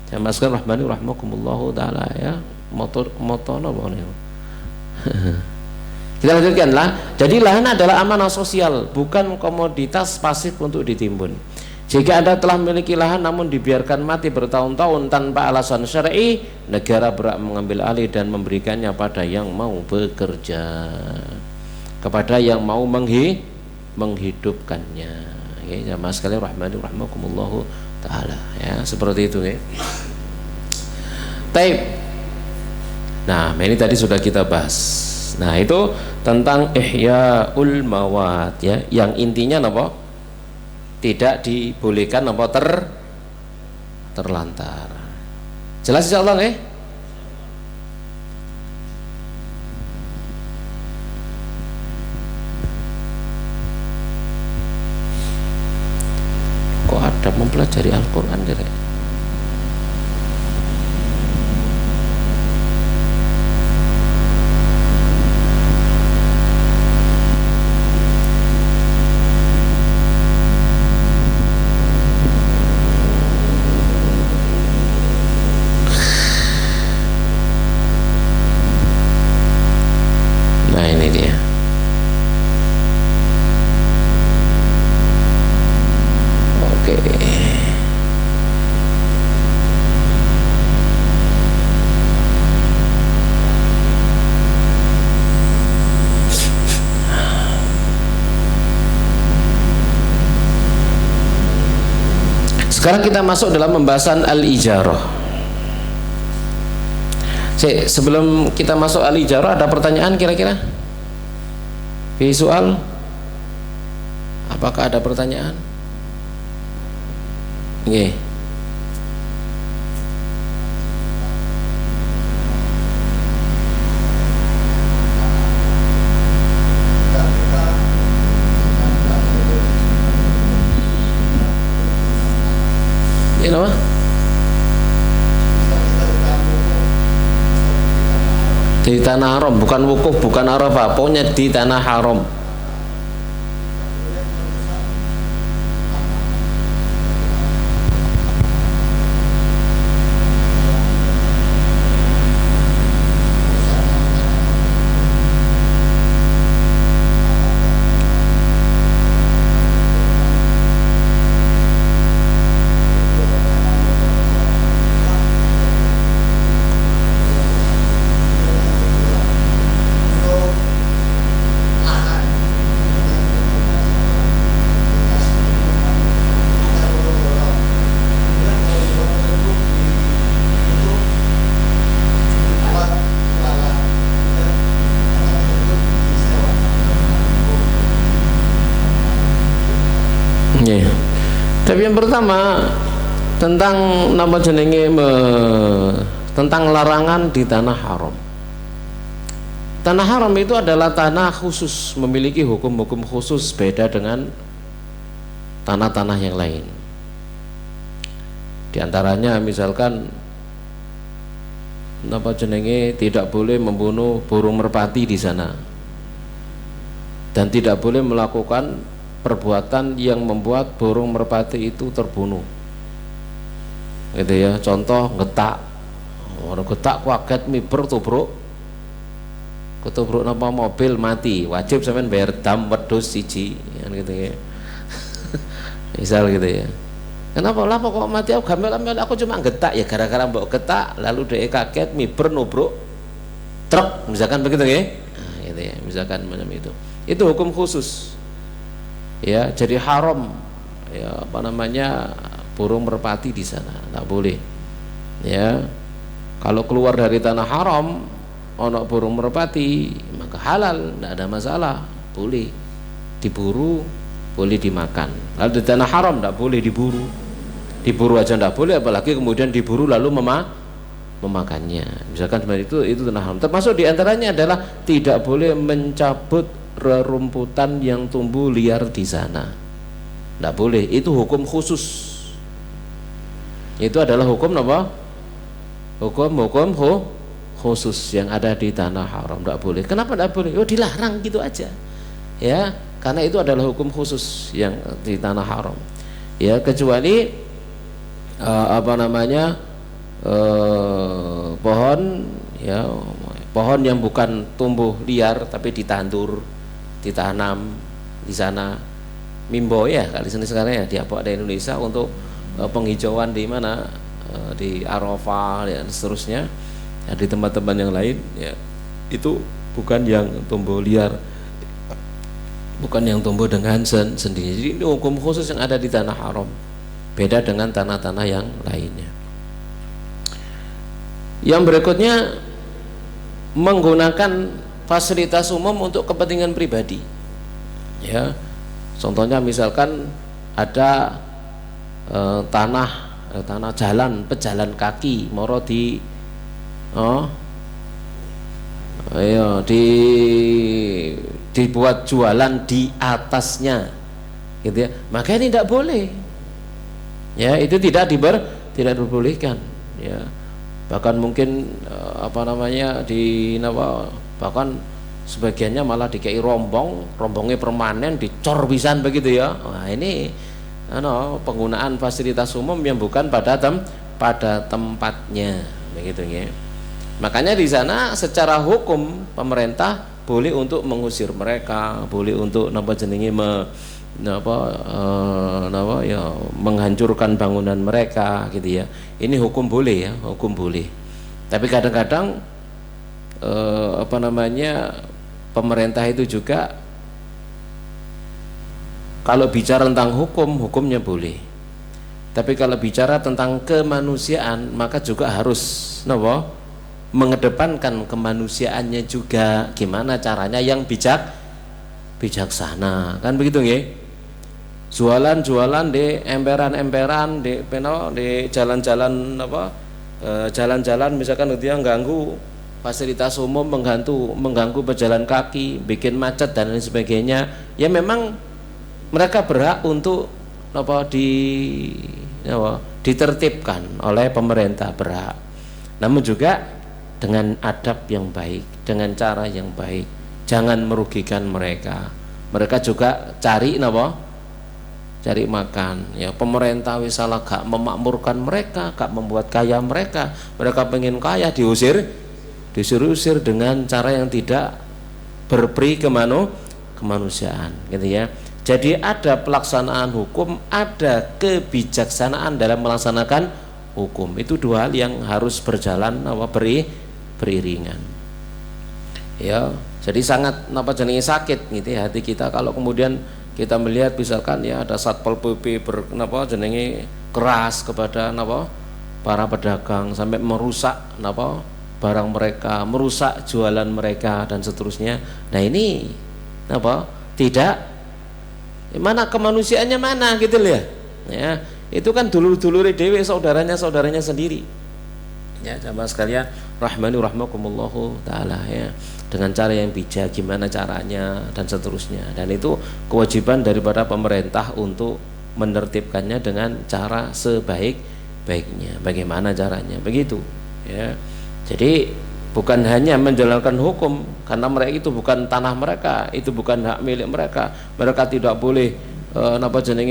Saya masukkan rahmani rahmakumullahu taala ya. Motor apa nih? Kita lanjutkanlah. Jadi lahan adalah amanah sosial, bukan komoditas pasif untuk ditimbun. Jika Anda telah memiliki lahan namun dibiarkan mati bertahun-tahun tanpa alasan syar'i, negara berhak mengambil alih dan memberikannya pada yang mau bekerja, kepada yang mau menghidupkannya. Ya, jamaah sekalian rahmani rahmakumullahu taala ya, seperti itu ya. Taib. Nah, ini tadi sudah kita bahas. Nah, itu tentang ihyaul mawat ya, yang intinya apa? Tidak dibolehkan apa terlantar. Jelas insyaallah nggih? Kok ada mempelajari Al-Qur'an direk? Sekarang kita masuk dalam pembahasan al-ijarah. Sebelum kita masuk al-ijarah, ada pertanyaan kira-kira? Visual? Apakah ada pertanyaan? Nggih. Apa? Di tanah haram, bukan wukuf, bukan Arafah, pokoknya di tanah haram. Tapi yang pertama tentang nama jenenge tentang larangan di tanah haram. Tanah haram itu adalah tanah khusus, memiliki hukum-hukum khusus, beda dengan tanah-tanah yang lain. Di antaranya misalkan nama jenenge tidak boleh membunuh burung merpati di sana, dan tidak boleh melakukan perbuatan yang membuat burung merpati itu terbunuh, gitu ya. Contoh ngetak, orang getak kaget miber tubruk, ketubruk napa mobil mati, wajib sampean bayar dam wedhus siji, kan gitu ya. Misal gitu ya. Kenapa lah kok mati? Aku cuma getak ya, gara-gara mbok getak lalu dia kaget miber nubruk truk, misalkan begitu ya. Nah, gitu ya. misalkan macam itu hukum khusus ya. Jadi haram ya apa namanya burung merpati di sana, nggak boleh ya. Kalau keluar dari tanah haram ono burung merpati maka halal, nggak ada masalah, boleh diburu, boleh dimakan. Kalau di tanah haram nggak boleh diburu, diburu aja nggak boleh, apalagi kemudian diburu lalu memakannya. Misalkan seperti itu tanah haram. Termasuk diantaranya adalah tidak boleh mencabut rerumputan yang tumbuh liar di sana, nggak boleh. Itu hukum khusus. Itu adalah hukum apa? Hukum khusus yang ada di tanah haram, nggak boleh. Kenapa nggak boleh? Oh dilarang gitu aja ya, karena itu adalah hukum khusus yang di tanah haram ya. Kecuali apa namanya pohon ya, pohon yang bukan tumbuh liar tapi ditandur, ditanam di sana, mimbo ya kali ini sekarang ya, diapok di Indonesia untuk penghijauan di mana, di Arafah dan seterusnya ya, di tempat-tempat yang lain ya. Itu bukan yang tumbuh liar, bukan yang tumbuh dengan sendiri. Jadi ini hukum khusus yang ada di tanah haram, beda dengan tanah-tanah yang lainnya. Yang berikutnya, menggunakan fasilitas umum untuk kepentingan pribadi ya. Contohnya misalkan ada tanah jalan, pejalan kaki moro dibuat jualan di atasnya gitu ya, maka ini tidak boleh ya. Itu tidak diperbolehkan ya. Bahkan mungkin apa namanya bahkan sebagiannya malah dikei rombongnya permanen, dicor pisan begitu ya. Nah ini penggunaan fasilitas umum yang bukan pada tempatnya begitu ya. Makanya di sana secara hukum pemerintah boleh untuk mengusir mereka, boleh untuk menghancurkan bangunan mereka gitu ya. Ini hukum boleh ya, hukum boleh. Tapi kadang-kadang pemerintah itu juga kalau bicara tentang hukumnya boleh. Tapi kalau bicara tentang kemanusiaan maka juga harus mengedepankan kemanusiaannya juga. Gimana caranya yang bijaksana kan begitu nggih. Jualan di emperan di jalan-jalan jalan-jalan misalkan dia ganggu fasilitas umum, mengganggu pejalan kaki, bikin macet dan lain sebagainya ya. Memang mereka berhak untuk ditertibkan oleh pemerintah, berhak. Namun juga dengan adab yang baik, dengan cara yang baik, jangan merugikan mereka. Mereka juga cari makan ya. Pemerintah wisala gak memakmurkan mereka, gak membuat kaya mereka. Mereka pengen kaya, diusir dengan cara yang tidak berperi kemanusiaan gitu ya. Jadi ada pelaksanaan hukum, ada kebijaksanaan dalam melaksanakan hukum. Itu dua hal yang harus berjalan beriringan ya. Jadi sangat sakit gitu ya hati kita kalau kemudian kita melihat misalkan ya ada Satpol PP keras kepada para pedagang sampai merusak barang mereka, merusak jualan mereka dan seterusnya. Nah ini tidak, mana kemanusiaannya mana gitu loh ya. Itu kan dulur-dulur dewe, saudaranya sendiri ya. Jamaah sekalian rahmani rahmakumullahu taala ya, dengan cara yang bijak gimana caranya dan seterusnya. Dan itu kewajiban daripada pemerintah untuk menertibkannya dengan cara sebaik-baiknya. Bagaimana caranya begitu ya. Jadi bukan hanya menjalankan hukum, karena mereka itu bukan tanah mereka, itu bukan hak milik mereka. Mereka tidak boleh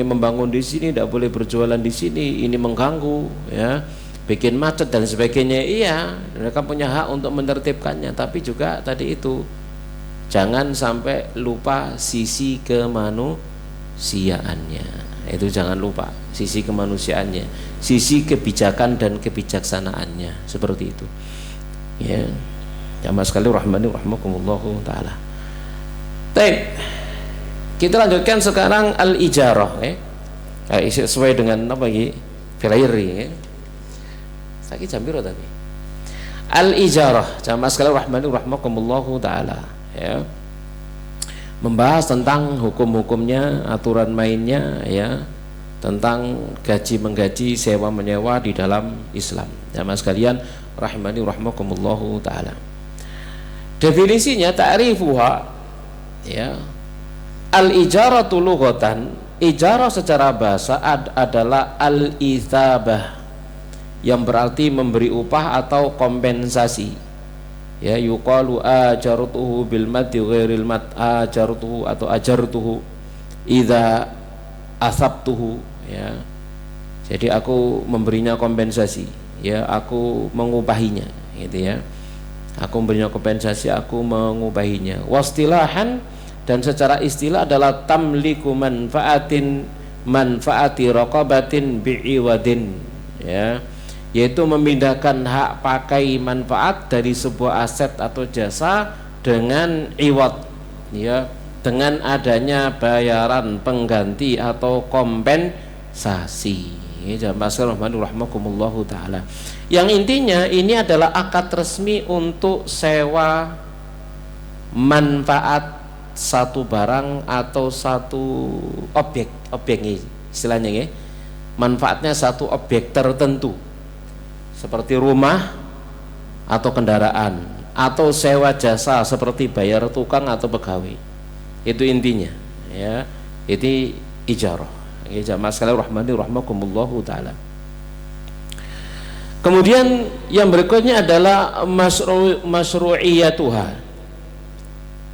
membangun di sini, tidak boleh berjualan di sini, ini mengganggu ya, bikin macet dan sebagainya. Iya, mereka punya hak untuk menertibkannya, tapi juga tadi itu jangan sampai lupa sisi kemanusiaannya. Itu jangan lupa sisi kemanusiaannya, sisi kebijakan dan kebijaksanaannya, seperti itu ya. Jamaah sekali rahmani rahmakumullahu taala. Baik, kita lanjutkan sekarang al-ijarah ya. Sesuai dengan apa iki? Flyer ya. Saiki jam piro tadi? Al-ijarah, jamaah sekalian rahimahumullahu taala ya. Membahas tentang hukum-hukumnya, aturan mainnya ya, tentang gaji menggaji, sewa menyewa di dalam Islam. Jamaah sekalian rahimahumullahu taala. Definisinya ta'rifuha ya, al-ijaratu lughatan, ijarah secara bahasa adalah al-ithabah, yang berarti memberi upah atau kompensasi ya. Yuqalu ajartuhu bil maddi ghairil mad, ajartuhu atau ajartuhu idza asabtuhu ya. Jadi aku memberinya kompensasi ya, aku mengupahinya gitu ya. Aku memberinya kompensasi, aku mengupahinya. Wastilahan, dan secara istilah adalah tamliku manfaati raqabatin bi'iwadin ya, yaitu memindahkan hak pakai manfaat dari sebuah aset atau jasa dengan iwad ya, dengan adanya bayaran pengganti atau kompensasi ya. Rahimahumullahu taala. Yang intinya ini adalah akad resmi untuk sewa manfaat satu barang atau satu objek istilahnya ya. Manfaatnya satu objek tertentu seperti rumah atau kendaraan, atau sewa jasa seperti bayar tukang atau pegawai. Itu intinya ya. Itu ijarah ya, jamaah sekalian rahimahumullahu taala. Kemudian yang berikutnya adalah masyru'iyatuha,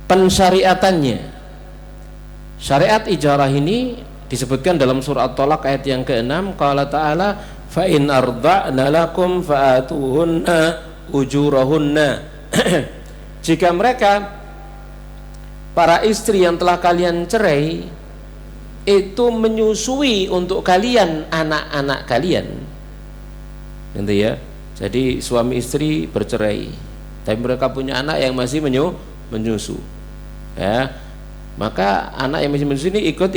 pensyariatannya. Syariat ijarah ini disebutkan dalam surah At-Talaq ayat yang ke-6. Qala ta'ala fa in arda'na lakum fa'atuhunna ujurahunna. Jika mereka, para istri yang telah kalian cerai, itu menyusui untuk kalian anak-anak kalian gitu ya. Jadi suami istri bercerai tapi mereka punya anak yang masih menyusu ya, maka anak yang masih menyusu ini ikut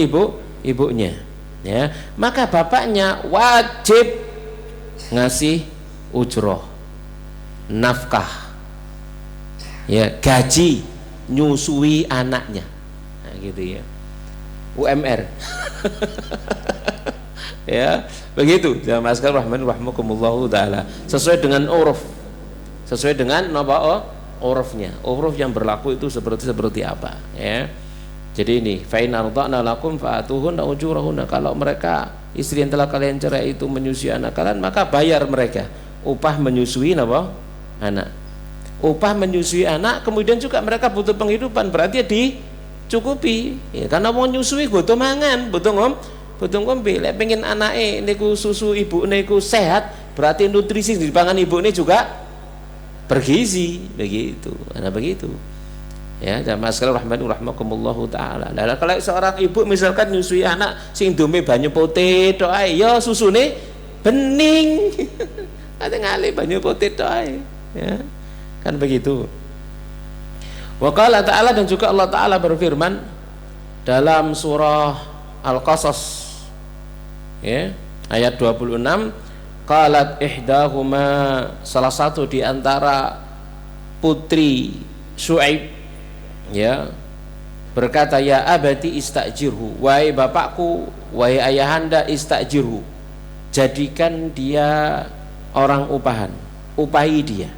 ibunya ya, maka bapaknya wajib ngasih ujroh, nafkah ya, gaji nyusui anaknya nah, gitu ya, UMR ya begitu. Jamaah sekalian rahimahumullahu taala, sesuai dengan uruf, sesuai dengan urufnya, uruf yang berlaku itu seperti apa ya. Jadi ini fa in arda'na lakum fa'atuhunna ujurahunna, kalau mereka istri yang telah kalian cerai itu menyusui anak kalian, maka bayar mereka upah menyusui anak, upah menyusui anak. Kemudian juga mereka butuh penghidupan, berarti dicukupi ya, karena mau nyusui butuh mangan, butuh ngombe. Lek pengen anake niku susu ibu niku sehat, berarti nutrisi di pangan ibu ini juga bergizi begitu. Nah begitu ya, jamaah sekalian rahimahumullahu taala. Lah kalau seorang ibu misalkan nyusui anak sing dume banyu putih tok ae, ya susune bening. Ate ngale banyu putih tok ae ya. Kan begitu. Wa qala ta'ala, dan juga Allah taala berfirman dalam surah Al-Qasas ya, ayat 26, qalat ihdahuma, salah satu di antara putri Syuaib ya, berkata, ya abati istajirhu, wahai bapakku, wahai ayahanda, istajirhu, jadikan dia orang upahan, upahi dia.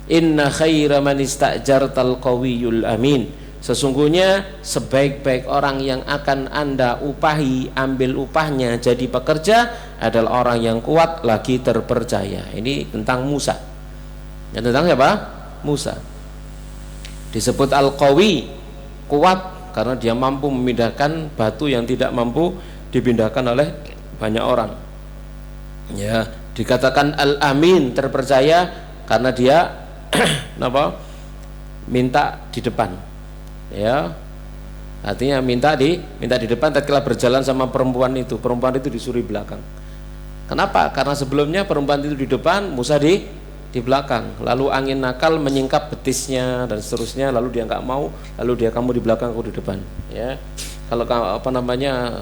Inna khaira man istajartal qawiyul amin, sesungguhnya sebaik-baik orang yang akan Anda upahi, ambil upahnya jadi pekerja, adalah orang yang kuat lagi terpercaya. Ini tentang Musa. Yang tentang siapa? Musa. Disebut al-qawi, kuat karena dia mampu memindahkan batu yang tidak mampu dipindahkan oleh banyak orang. Ya, dikatakan al-amin, terpercaya karena dia minta di depan. Ya, artinya minta di depan. Tatkala berjalan sama perempuan itu disuruh belakang. Kenapa? Karena sebelumnya perempuan itu di depan, Musa di di belakang, lalu angin nakal menyingkap betisnya dan seterusnya, lalu dia nggak mau, lalu dia kamu di belakang, aku di depan, ya. Kalau apa namanya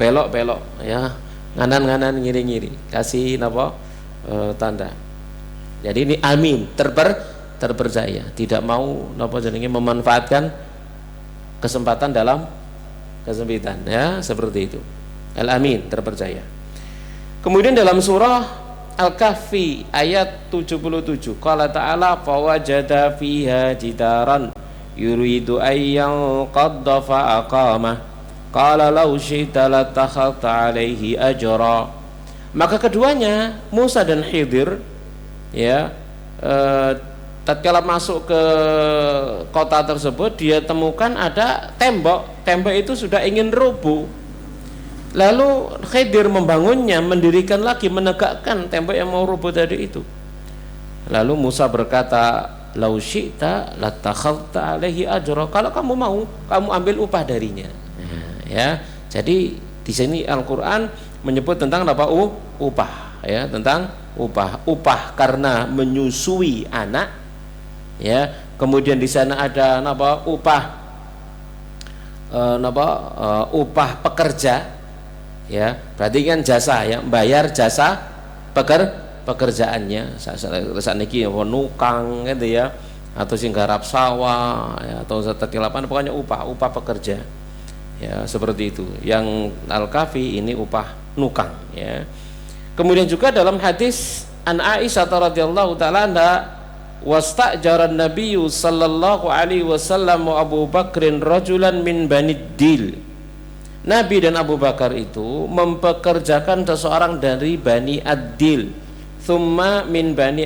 belok ya, nganan ngiri kasih tanda. Jadi ini amin, terpercaya, tidak mau memanfaatkan kesempatan dalam kesempitan, ya, seperti itu. Al-amin, terpercaya. Kemudian dalam surah Al-Kahfi ayat 77, qala ta'ala fawajada fiha jidaran yuridu ayyan qadda fa'aqamah qala law syi'ta latakhadta alaihi ajra. Maka keduanya Musa dan Khidir, ya, tatkala masuk ke kota tersebut, dia temukan ada tembok itu sudah ingin roboh. Lalu Khidir membangunnya, mendirikan lagi, menegakkan tembok yang mau roboh tadi itu. Lalu Musa berkata, lau syi'ta latakhadta alaihi ajra, kalau kamu mau, kamu ambil upah darinya. Ya, jadi di sini Al-Qur'an menyebut tentang apa? Upah, ya, tentang upah karena menyusui anak, ya. Kemudian di sana ada upah pekerja, ya, berarti kan jasa, ya, bayar jasa pekerjaannya. Saat niki nukang gitu, ya, atau sing garap sawah, ya, atau setelapan, pokoknya upah pekerja, ya, seperti itu. Yang Al-Kahfi ini upah nukang, ya. Kemudian juga dalam hadis an Aisyah radhiyallahu taala anha, wastajara an-nabiyyu sallallahu alaihi wasallam wa Abu Bakrin rajulan min Bani Dil. Nabi dan Abu Bakar itu mempekerjakan seseorang dari Bani Ad-Dil, thumma min Bani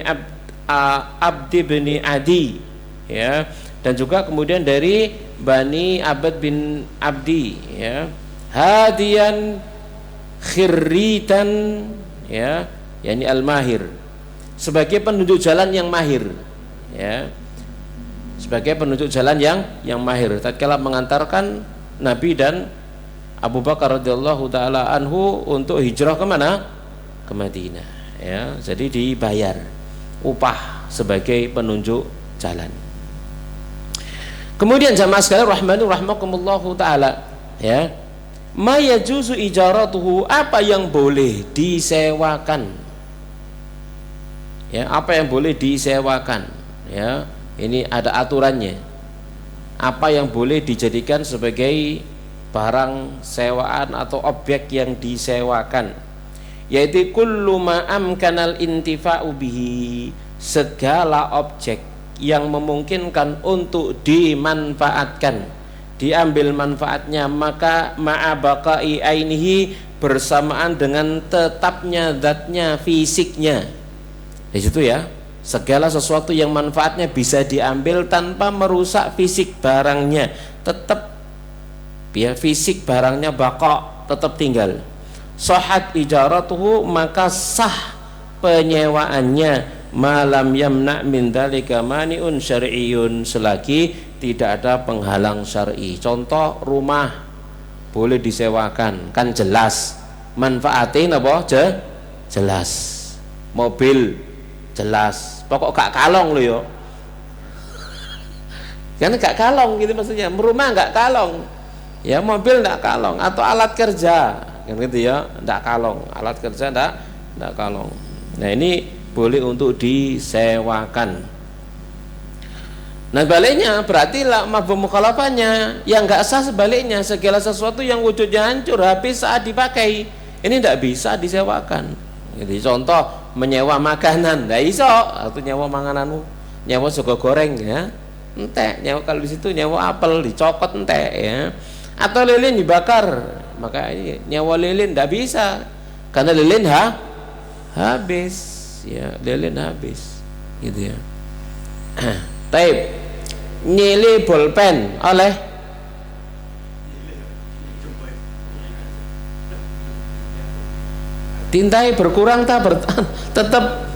Abdi bin Adi, ya, dan juga kemudian dari Bani Abad bin Abdi, ya, hadiyan khirritan, ya, yakni al-mahir, sebagai penunjuk jalan yang mahir, ya, sebagai penunjuk jalan yang mahir tatkala mengantarkan Nabi dan Abu Bakar radhiyallahu taala anhu untuk hijrah ke mana? Ke Madinah, ya. Jadi dibayar upah sebagai penunjuk jalan. Kemudian jamaah sekalian rahmani rahimakumullahu taala, ya, ma yajuzu ijaratuhu, apa yang boleh disewakan, ya, apa yang boleh disewakan, ya, ini ada aturannya. Apa yang boleh dijadikan sebagai barang sewaan atau objek yang disewakan, yaitu kullu ma amkanal intifa'u bihi, segala objek yang memungkinkan untuk dimanfaatkan, diambil manfaatnya, maka ma'abaqai ainihi, bersamaan dengan tetapnya zatnya, fisiknya. Di situ, ya, segala sesuatu yang manfaatnya bisa diambil tanpa merusak fisik barangnya, tetap, ya, fisik barangnya baqa, tetap tinggal. Sahhat ijaratuhu, maka sah penyewaannya, malam yamna min dzalika mani'un syar'iyyun, selagi tidak ada penghalang syar'i. Contoh, rumah boleh disewakan, kan jelas manfaatnya apa? Jelas. Mobil jelas, pokok gak kalong lo, yo. Kan gak kalong gitu maksudnya, rumah gak kalong, ya, mobil ndak kalong, atau alat kerja kan gitu, ya, ndak kalong, alat kerja ndak kalong. Nah, ini boleh untuk disewakan. Nah, baliknya berarti lah mafhum mukhalafahnya yang nggak sah, sebaliknya segala sesuatu yang wujudnya hancur habis saat dipakai, ini ndak bisa disewakan. Jadi contoh menyewa makanan, ndak iso, atau nyewa mangananmu, nyewa sego goreng, ya, entek, nyewa kalau di situ nyewa apel dicokot, entek, ya, atau lilin dibakar, maka ini nyewa lilin ndak bisa karena lilin habis, ya, lilin habis, gitu, ya. Taib, nyili bolpen oleh tintai berkurang tak tetap.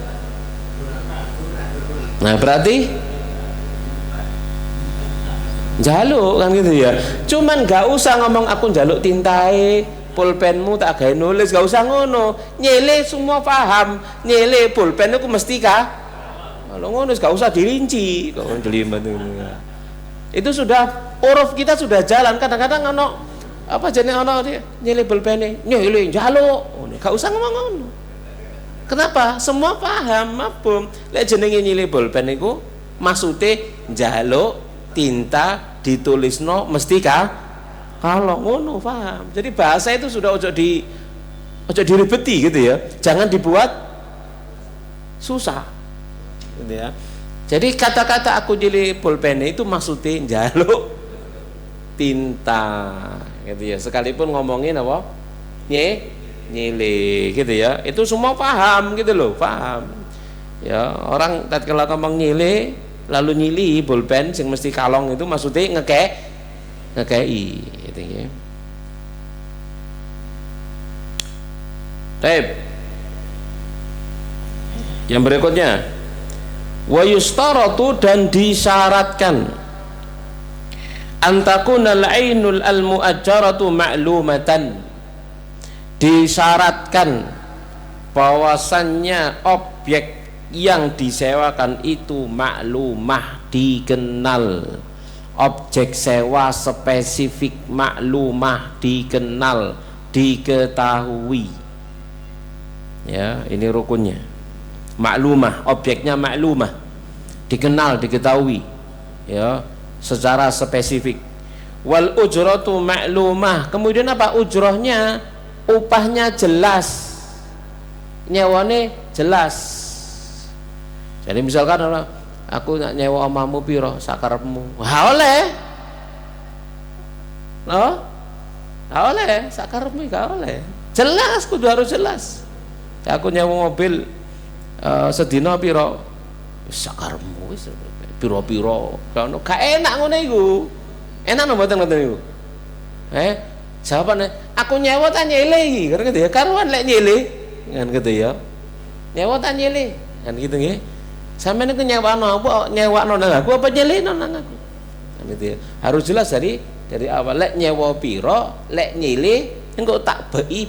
Nah, berarti jaluk kan gitu, ya. Cuman gak usah ngomong aku jaluk tintai pulpenmu tak gawe nulis, gak usah ngono. Nyele semua paham, nyele pulpen itu mesti Kalau ngono gak usah dirinci, kok jelimet itu sudah uruf kita sudah jalan. Kadang-kadang ono apa jenenge ono dia nyilih pulpene, nyilih njaluk, gak usah ngomong ngono. Kenapa? Semua paham, mabum. Lek jenenge nyilih pulpen iku maksude njaluk tinta ditulisno mesti kalau ngono paham. Jadi bahasa itu sudah ojo diribeti gitu ya. Jangan dibuat susah. Gitu ya. Jadi kata-kata aku nyilih pulpen itu maksudnya njaluk tinta gitu ya. Sekalipun ngomongin apa? Nyilih gitu ya. Itu semua paham gitu loh, paham. Ya, orang tatkala ngomong nyilih lalu nyilih pulpen sing mesti kalong itu maksudnya ngekei gitu ya. Baik. Yang berikutnya wa yustaratu, dan disyaratkan antakunal ainul al muajjaratu ma'lumatan, disyaratkan bahwasannya objek yang disewakan itu maklumah, dikenal. Objek sewa spesifik, maklumah, dikenal, diketahui. Ya, ini rukunnya. Maklumah, objeknya maklumah, dikenal, diketahui. Ya, secara spesifik. Wal ujratu maklumah. Kemudian apa ujrohnya? Upahnya jelas, nyewane jelas. Jadi misalkan aku nak nyewa omamu piro sakarepmu, oleh, oleh sakarepmu gak oleh, jelas, kudu harus jelas. Aku nyewa mobil sedina piro sakarepmu wis piro-piro, gak enak ngono iku. Enak no mboten ngoten niku? Jawabane aku nyewa ta nyele iki, kan gitu ya. Karuan lek nyele, kan gitu ya. Nyewa ta nyele, kan gitu nggih. Sampeyan iku nyewano apa nyewakno nang aku apa nyeleno nang aku? Kan gitu ya. Harus jelas dari awal, lek nyewa piro, lek nyele engko tak beki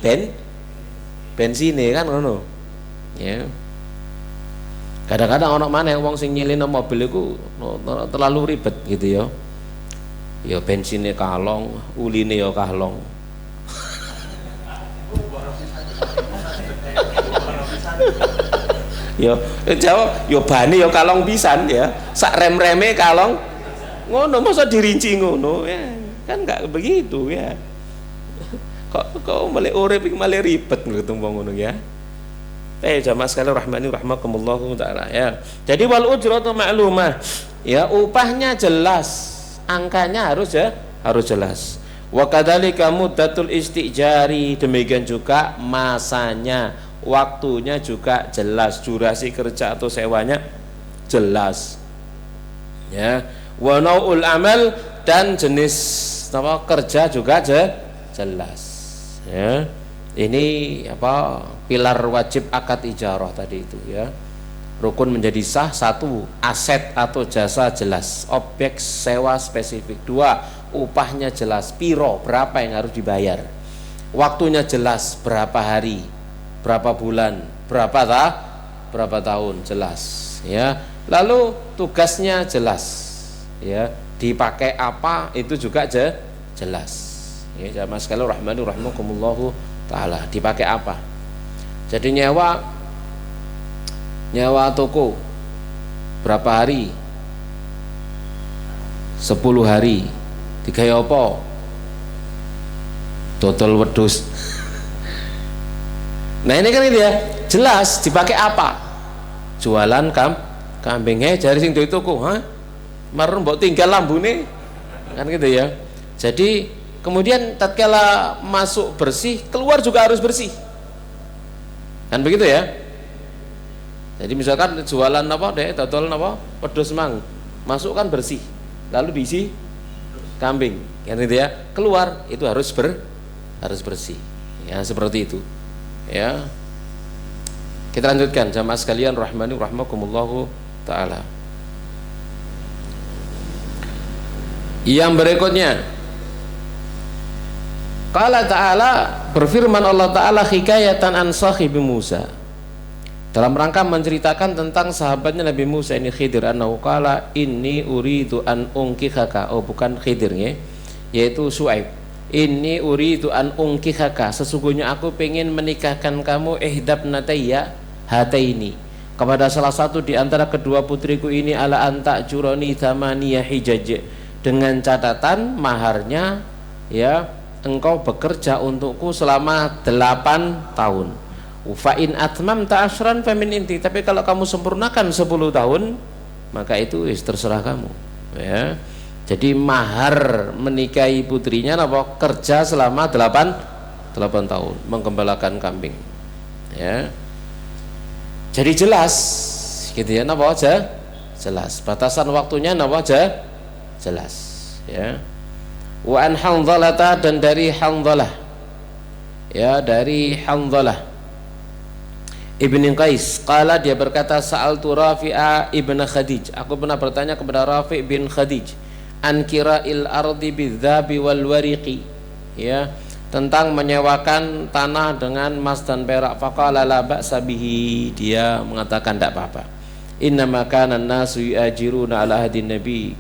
bensine kan ngono. Ya. Kadang-kadang ono maneh wong sing nyeleno mobil iku terlalu ribet gitu ya. Ya bensinnya kalong, uline ya kalong. Ya jawab, ya bane ya kalong pisan ya. Sak rem-reme kalong. Ngono masa dirinci ngono ya. Kan enggak begitu ya. Kok malah urip iki malah ribet ketemu ngono ya. Jamaah sekalian rahmani rahmakumullah taala ya. Jadi wal ujratu ma'lumah. Ya, upahnya jelas. Angkanya harus jelas. Wa kadzalika muddatul istijari, demikian juga masanya, waktunya juga jelas, durasi kerja atau sewanya jelas. Ya, wa nau'ul amal, dan jenis apa kerja juga jelas. Ya. Ini apa pilar wajib akad ijarah tadi itu ya. Rukun menjadi sah: satu, aset atau jasa jelas, objek sewa spesifik; dua, upahnya jelas, piro berapa yang harus dibayar; waktunya jelas, berapa hari, berapa bulan, berapa tahun, jelas ya. Lalu tugasnya jelas ya, dipakai apa itu juga jelas ya. Jamaah sekalian rahmani rahimakumullah taala, dipakai apa. Jadi nyewa toko berapa hari? 10 hari. Digawe apa? Dodol wedhus. Nah ini kan itu ya, jelas dipakai apa. Jualan kambing. Jari sing duwe toko, marun mbok tinggal lambune. Kan gitu ya. Jadi kemudian tatkala masuk bersih, keluar juga harus bersih. Kan begitu ya. Jadi misalkan jualan apa deh, dodol apa, wedhus mang, masuk kan bersih, lalu diisi kambing, kan gitu ya. Keluar itu harus bersih, ya seperti itu, ya. Kita lanjutkan jamaah sekalian rahmani rahmakumullahu taala. Yang berikutnya, qala ta'ala, berfirman Allah Ta'ala hikayatan an sahibi Musa, dalam rangka menceritakan tentang sahabatnya Nabi Musa ini Khidir, annahu qala inni uridu an unkihaka, oh bukan Khidir ya, yaitu Su'aib, inni uridu an unkihaka, sesungguhnya aku pengen menikahkan kamu ihdabnatayya hataini, kepada salah satu di antara kedua putriku ini, ala anta juroni thamaniya hijaj, dengan catatan maharnya ya engkau bekerja untukku selama 8 tahun. Fa in atmamta asyran famin inti, tapi kalau kamu sempurnakan 10 tahun maka itu terserah kamu ya. Jadi mahar menikahi putrinya apa? Kerja selama 8 tahun menggembalakan kambing ya. Jadi jelas gitu ya, napa aja jelas batasan waktunya, napa aja jelas ya. Wa an Hanzalata, dan dari Hanzalah ya, dari Hanzalah Ibn Qais qala, dia berkata sa'altu Rafi'a ibn Khadij, aku pernah bertanya kepada Rafi' bin Khadij an kira'il ardi bidzabi wal wariqi ya, tentang menyewakan tanah dengan emas dan perak. Faqala la ba'sa bihi, dia mengatakan tidak apa-apa. Innama kana an-nasu yu'ajiruna ala hadin nabi,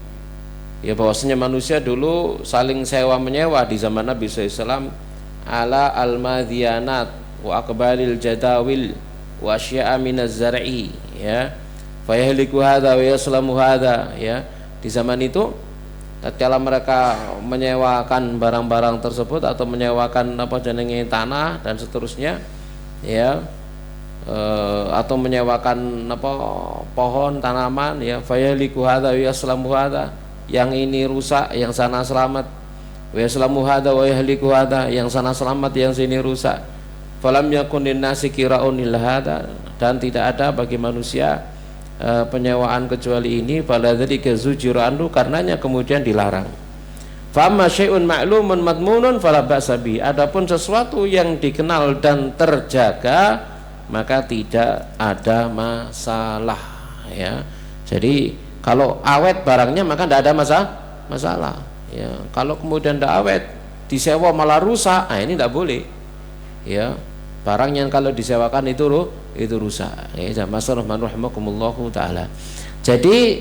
ya bahwasanya manusia dulu saling sewa menyewa di zaman Nabi SAW, ala al-madhiyanat wa aqbalil jadawil wa asya'a minaz zar'i ya, fayahliku hadha wa yaslamu hadha ya. Di zaman itu tatkala mereka menyewakan barang-barang tersebut atau menyewakan apa jenenge tanah dan seterusnya ya, atau menyewakan apa pohon tanaman ya, fayahliku hadha wa yaslamu hadha, yang ini rusak yang sana selamat, wa yaslamu hadha wa yahliku hadha, yang sana selamat yang sini rusak. Falam yakun linnasi qira'un illa hadha, dan tidak ada bagi manusia penyewaan kecuali ini. Fala dzalika zujira anhu, karenanya kemudian dilarang. Fa amma syai'un ma'lumun madmunun fala ba'sa bi, adapun sesuatu yang dikenal dan terjaga maka tidak ada masalah ya. Jadi kalau awet barangnya maka tidak ada masalah ya. Kalau kemudian tidak awet disewa malah rusak, ini tidak boleh ya. Barang yang kalau disewakan itu rusak ya. Masarahmanurahmakumullahu ta'ala. Jadi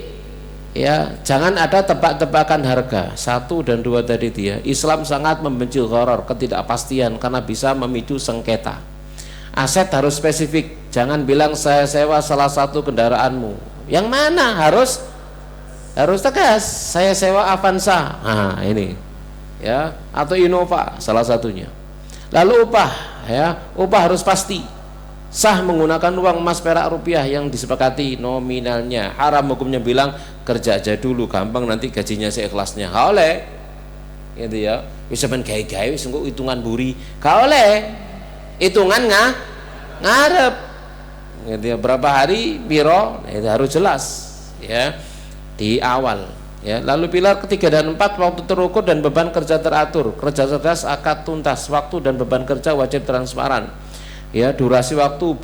ya jangan ada tebak-tebakan harga 1 dan 2 tadi dia. Islam sangat membenci gharar, ketidakpastian, karena bisa memicu sengketa. Aset harus spesifik, jangan bilang saya sewa salah satu kendaraanmu. Yang mana harus tegas, saya sewa Avanza, nah ini ya, atau Innova salah satunya. Lalu upah ya, upah harus pasti sah menggunakan uang emas perak rupiah yang disepakati nominalnya. Haram hukumnya bilang kerja aja dulu gampang nanti gajinya seikhlasnya, gak oleh gitu ya. Bisa men gawe-gawe wis engko hitungan buri, gak oleh, hitungan ngarep gitu ya, berapa hari biro itu harus jelas ya di awal ya. Lalu pilar ketiga dan 4, waktu terukur dan beban kerja teratur, kerja cerdas akad tuntas, waktu dan beban kerja wajib transparan ya. Durasi waktu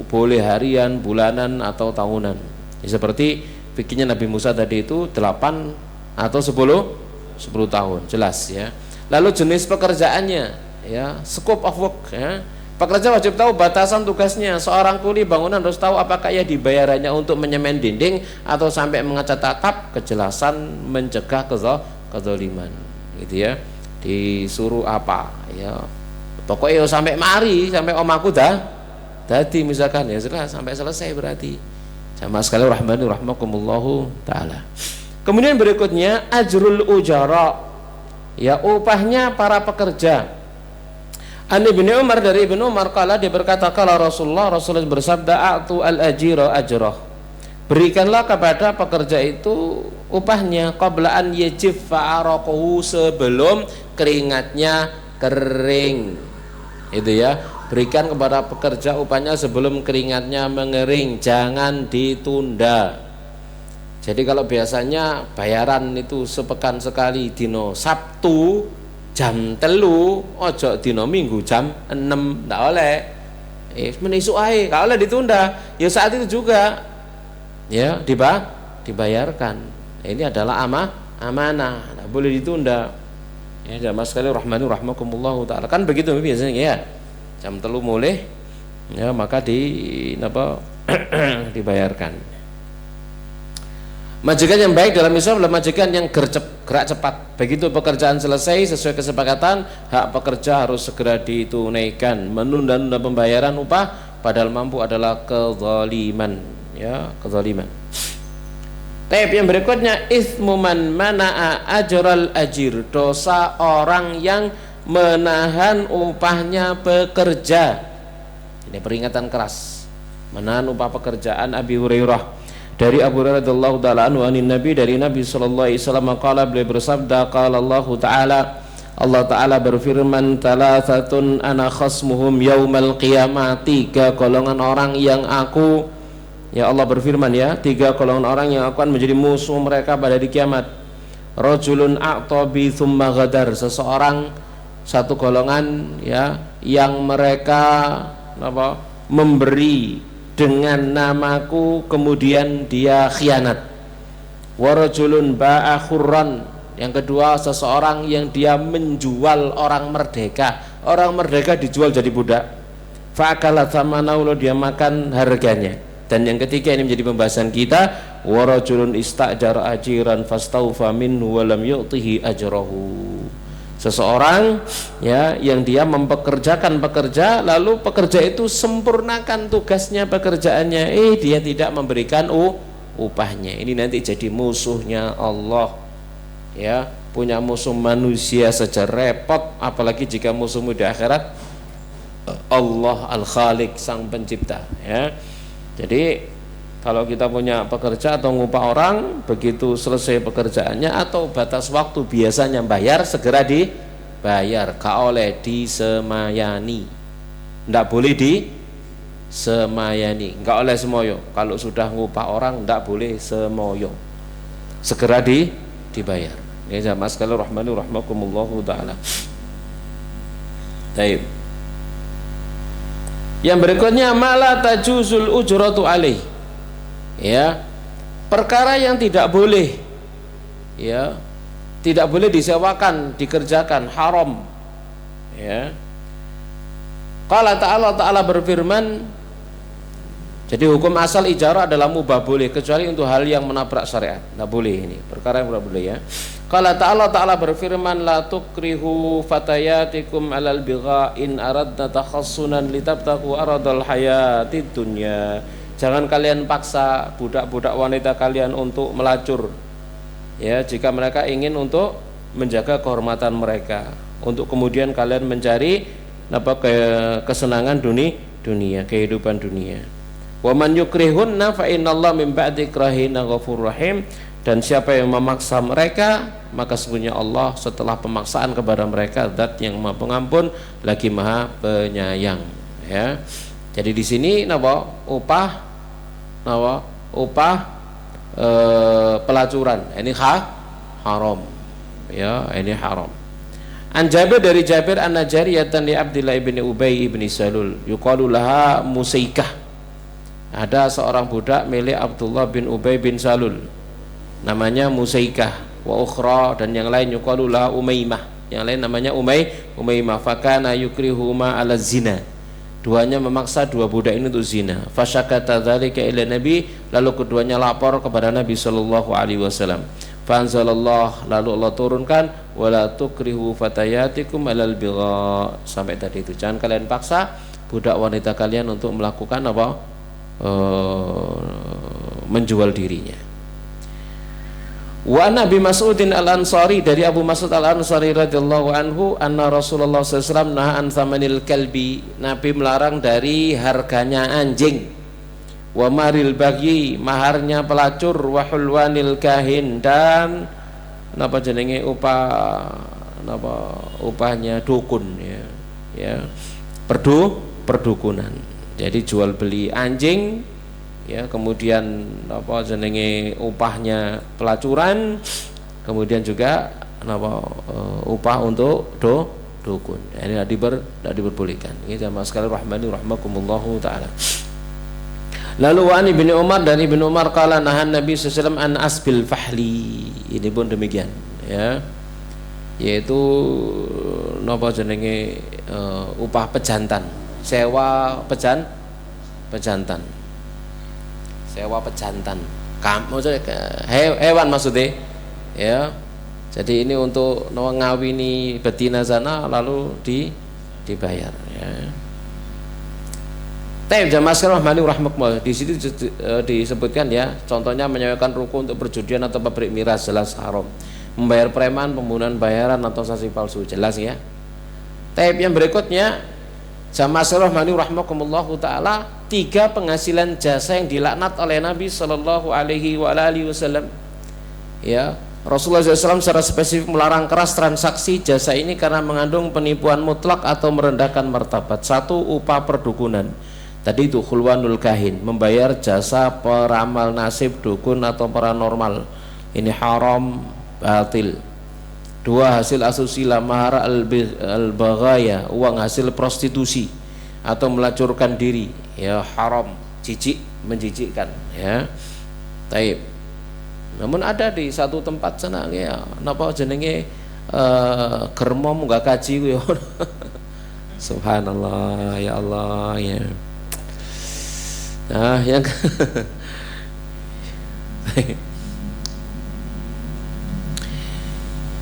boleh harian, bulanan atau tahunan ya, seperti bikinnya Nabi Musa tadi itu 8 atau 10 tahun, jelas ya. Lalu jenis pekerjaannya ya, scope of work ya. Pekerja wajib tahu batasan tugasnya. Seorang kuli bangunan harus tahu apakah ia dibayarannya untuk menyemen dinding atau sampai mengecat atap. Kejelasan mencegah kezaliman gitu ya. Disuruh apa ya, pokoknya sampai mari, sampai omaku tadi misalkan ya, jelas sampai selesai berarti. Sama sekali rahmakumullahu ta'ala. Kemudian berikutnya ajrul ujara ya, upahnya para pekerja. An Ibnu Umar, dari Ibnu Umar kala, dia berkata kalau Rasulullah bersabda a'tu al-ajira ajrah, berikanlah kepada pekerja itu upahnya qabla an yajiffa araqahu, sebelum keringatnya kering itu ya. Berikan kepada pekerja upahnya sebelum keringatnya mengering, jangan ditunda. Jadi kalau biasanya bayaran itu sepekan sekali dino Sabtu jam 3, ojo dino Minggu jam 6, ndak oleh. Menisuk ae, gak oleh ditunda. Ya saat itu juga ya dibayarkan. Ini adalah amanah, ndak boleh ditunda. Ya jamaah sekalian rahmakumullah taala. Kan begitu biasanya ya. Jam 3 mulai ya, maka dibayarkan. Majikan yang baik dalam Islam adalah majikan yang gerak cepat. Begitu pekerjaan selesai sesuai kesepakatan, hak pekerja harus segera ditunaikan. Menunda-nunda pembayaran upah padahal mampu adalah kezaliman, ya, kezaliman. Tab yang berikutnya, itsmu man mana'a ajral ajir, dosa orang yang menahan upahnya pekerja. Ini peringatan keras, menahan upah pekerjaan. Abi Hurairah, dari Abu Hurairah radhiyallahu taala anhu, Nabi, dari Nabi sallallahu alaihi wasallam, qala, beliau bersabda, qala Allah taala, Allah taala berfirman, talathatun ana khasmuhum yaumal qiyamah, 3 golongan orang yang aku, ya Allah berfirman, ya, 3 golongan orang yang akan menjadi musuh mereka pada hari kiamat. Rajulun a'tabi thumma ghadar, seseorang, satu golongan, ya, yang mereka memberi dengan namaku kemudian dia khianat. Warajulun ba'a khurran, yang kedua seseorang yang dia menjual orang merdeka dijual jadi budak. Fa'akala thamanahu, dia makan harganya. Dan yang ketiga, ini menjadi pembahasan kita, warajulun istajara ajiran fastaufa minhu wa lam yu'tihi ajrahu, seseorang, ya, yang dia mempekerjakan pekerja, lalu pekerja itu sempurnakan tugasnya, pekerjaannya, dia tidak memberikan upahnya. Ini nanti jadi musuhnya Allah, ya, punya musuh manusia saja repot, apalagi jika musuhmu di akhirat Allah Al-Khaliq, sang pencipta, ya. Jadi kalau kita punya pekerja atau ngupah orang, begitu selesai pekerjaannya atau batas waktu biasanya bayar, segera dibayar, gak oleh disemayani, ndak boleh disemayani, gak oleh semoyo. Kalau sudah ngupah orang ndak boleh semoyo, segera dibayar. Ya jamaah sekalian rahmani rahmakumullahu taala. Baik. Yang berikutnya, mala tajuzul ujratu alaih, ya, perkara yang tidak boleh, ya, tidak boleh disewakan, dikerjakan, haram, ya. Qala ta'ala berfirman, jadi hukum asal ijarah adalah mubah, boleh, kecuali untuk hal yang menabrak syariat, tidak boleh. Ini perkara yang tidak boleh, ya. Qala ta'ala berfirman, la tukrihu fatayatikum alal bigha in aradna takhassunan litabtaku aradal hayatid dunya, jangan kalian paksa budak-budak wanita kalian untuk melacur, ya, jika mereka ingin untuk menjaga kehormatan mereka, untuk kemudian kalian mencari kesenangan dunia, kehidupan dunia. Wa man yukrihunna fa innallaha min ba'di ikrahinna ghafurur rahim, dan siapa yang memaksa mereka, maka sesungguhnya Allah setelah pemaksaan kepada mereka zat yang Maha Pengampun lagi Maha Penyayang, ya. Jadi di sini upah pelacuran ini haram, ya, ini haram. An Jabir, dari Jabir, anna jariyatan li Abdillah ibni Ubay ibni Salul yuqalu laha Musaikah, ada seorang budak milik Abdullah bin Ubay bin Salul namanya Musaikah, wa ukhra, dan yang lain yuqalu laha Umaymah, yang lain namanya Umaymah. Fakana yukrihuma ala zina, duanya memaksa 2 budak ini untuk zina. Fasyakata dzalika ila Nabi, lalu keduanya lapor kepada Nabi sallallahu alaihi wasallam. Fanzalallah, lalu Allah turunkan, wala tukrihu fatayatikum alal bigha, sampai tadi itu, jangan kalian paksa budak wanita kalian untuk melakukan menjual dirinya. Wa Nabi Mas'udin Al-Ansari, dari Abu Mas'ud Al-Ansari radhiyallahu anhu, anna Rasulullah SAW naha an thamanil kalbi, Nabi melarang dari harganya anjing, wa maril baghi, maharnya pelacur, wa hulwanil kahin, dan upahnya dukun, ya, perdukunan. Jadi jual beli anjing, ya, kemudian upahnya pelacuran, kemudian juga upah untuk dukun. Ini tidak diperbolehkan. Ini jamaah sekalian rahmani rahmakumullahu taala. Lalu wa Ibnu Umar, dari Ibnu Umar, qala nahan Nabi sallallahu alaihi wasallam an asbil fahli, ini pun demikian, ya, yaitu upah pejantan, sewa pejantan. sewa pejantan. Maksudnya hewan maksudnya, ya. Jadi ini untuk ngawini betina sana lalu dibayar. Ya. Taib jamaah sekalian rahimahumullah, di situ disebutkan ya, contohnya menyewakan ruko untuk perjudian atau pabrik miras, jelas haram. Membayar preman, pembunuhan bayaran atau saksi palsu, jelas ya. Taib yang berikutnya jamaah sekalian rahimahumullah taala, 3 penghasilan jasa yang dilaknat oleh Nabi Shallallahu Alaihi Wasallam. Ya, Rasulullah SAW secara spesifik melarang keras transaksi jasa ini karena mengandung penipuan mutlak atau merendahkan martabat. 1. Upah perdukunan. Tadi itu khulwanul kahin, membayar jasa peramal nasib, dukun atau paranormal. Ini haram, batil. 2. Hasil asusila, mahar al-baghaya, uang hasil prostitusi atau melacurkan diri, ya haram, jijik, menjijikkan, ya. Taib. Namun ada di satu tempat sana ya, napa jenenge germom enggak kaji yo. Subhanallah, ya Allah ya. Nah, yang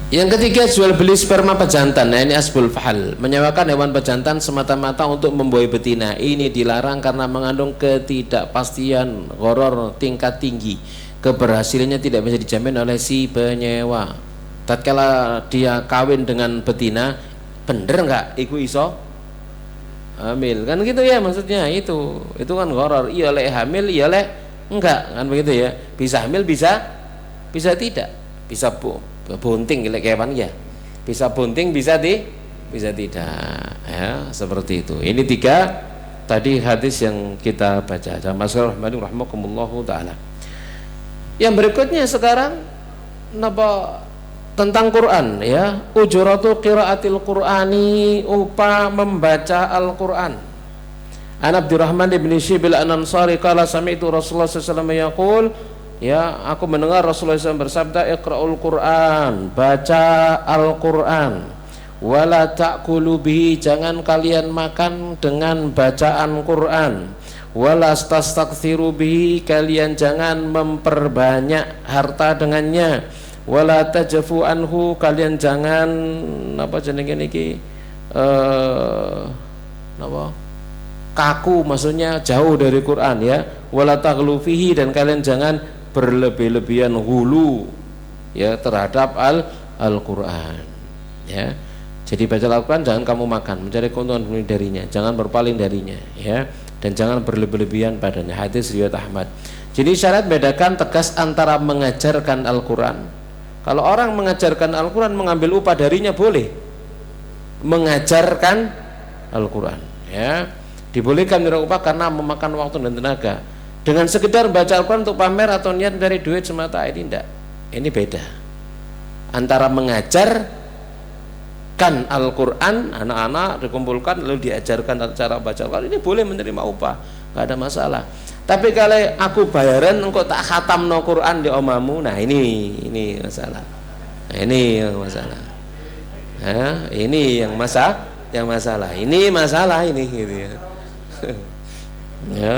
yang ketiga, jual beli sperma pejantan. Nah, ini asbul fahal, menyewakan hewan pejantan semata-mata untuk membuai betina. Ini dilarang karena mengandung ketidakpastian, gharar tingkat tinggi. Keberhasilannya tidak bisa dijamin oleh si penyewa. Tatkala dia kawin dengan betina, bener nggak iku iso hamil, kan gitu ya, maksudnya itu kan gharar. Iya lek hamil, iya lek enggak, kan begitu ya. Bisa hamil, bisa tidak, bisa bunting lek kewan ya, bisa bunting, bisa tidak, ya seperti itu. Ini 3 tadi hadis yang kita baca. Jamaah rahimakumullahu taala. Yang berikutnya sekarang napa tentang Quran ya, ujuratu qiraatil Qur'ani, upah membaca Al-Qur'an. An Abdurrahman bin Syibil An-Ansari qala sami'tu Rasulullah sallallahu alaihi wasallam yaqul, ya aku mendengar Rasulullah SAW bersabda, iqra'ul Qur'an, baca Al-Qur'an, wala ta'kulu bihi, jangan kalian makan dengan bacaan Quran, wala tastakthiru bihi, kalian jangan memperbanyak harta dengannya, wala tajfu anhu, kalian jangan apa jenenge niki kaku, maksudnya jauh dari Quran ya. Wala taghlu fihi, dan kalian jangan berlebih-lebihan hulu ya terhadap Al-Qur'an ya. Jadi baca Al-Qur'an jangan kamu makan, mencari keuntungan darinya, jangan berpaling darinya ya, dan jangan berlebih-lebihan padanya. Hadis riwayat Ahmad. Jadi syarat bedakan tegas antara mengajarkan Al-Qur'an. Kalau orang mengajarkan Al-Quran mengambil upah darinya boleh, mengajarkan Al-Quran ya, dibolehkan menerima upah karena memakan waktu dan tenaga. Dengan sekedar baca Al-Quran untuk pamer atau niat dari duit semata, ini tidak. Ini beda antara mengajarkan Al-Quran, anak-anak dikumpulkan lalu diajarkan cara baca Al-Quran, ini boleh menerima upah, nggak ada masalah. Tapi kalau aku bayaran engkau tak khatam no Quran di omamu, nah ini masalah. Nah, ini yang masalah. Nah, ini yang masalah. Ini masalah ini gitu ya. Ya,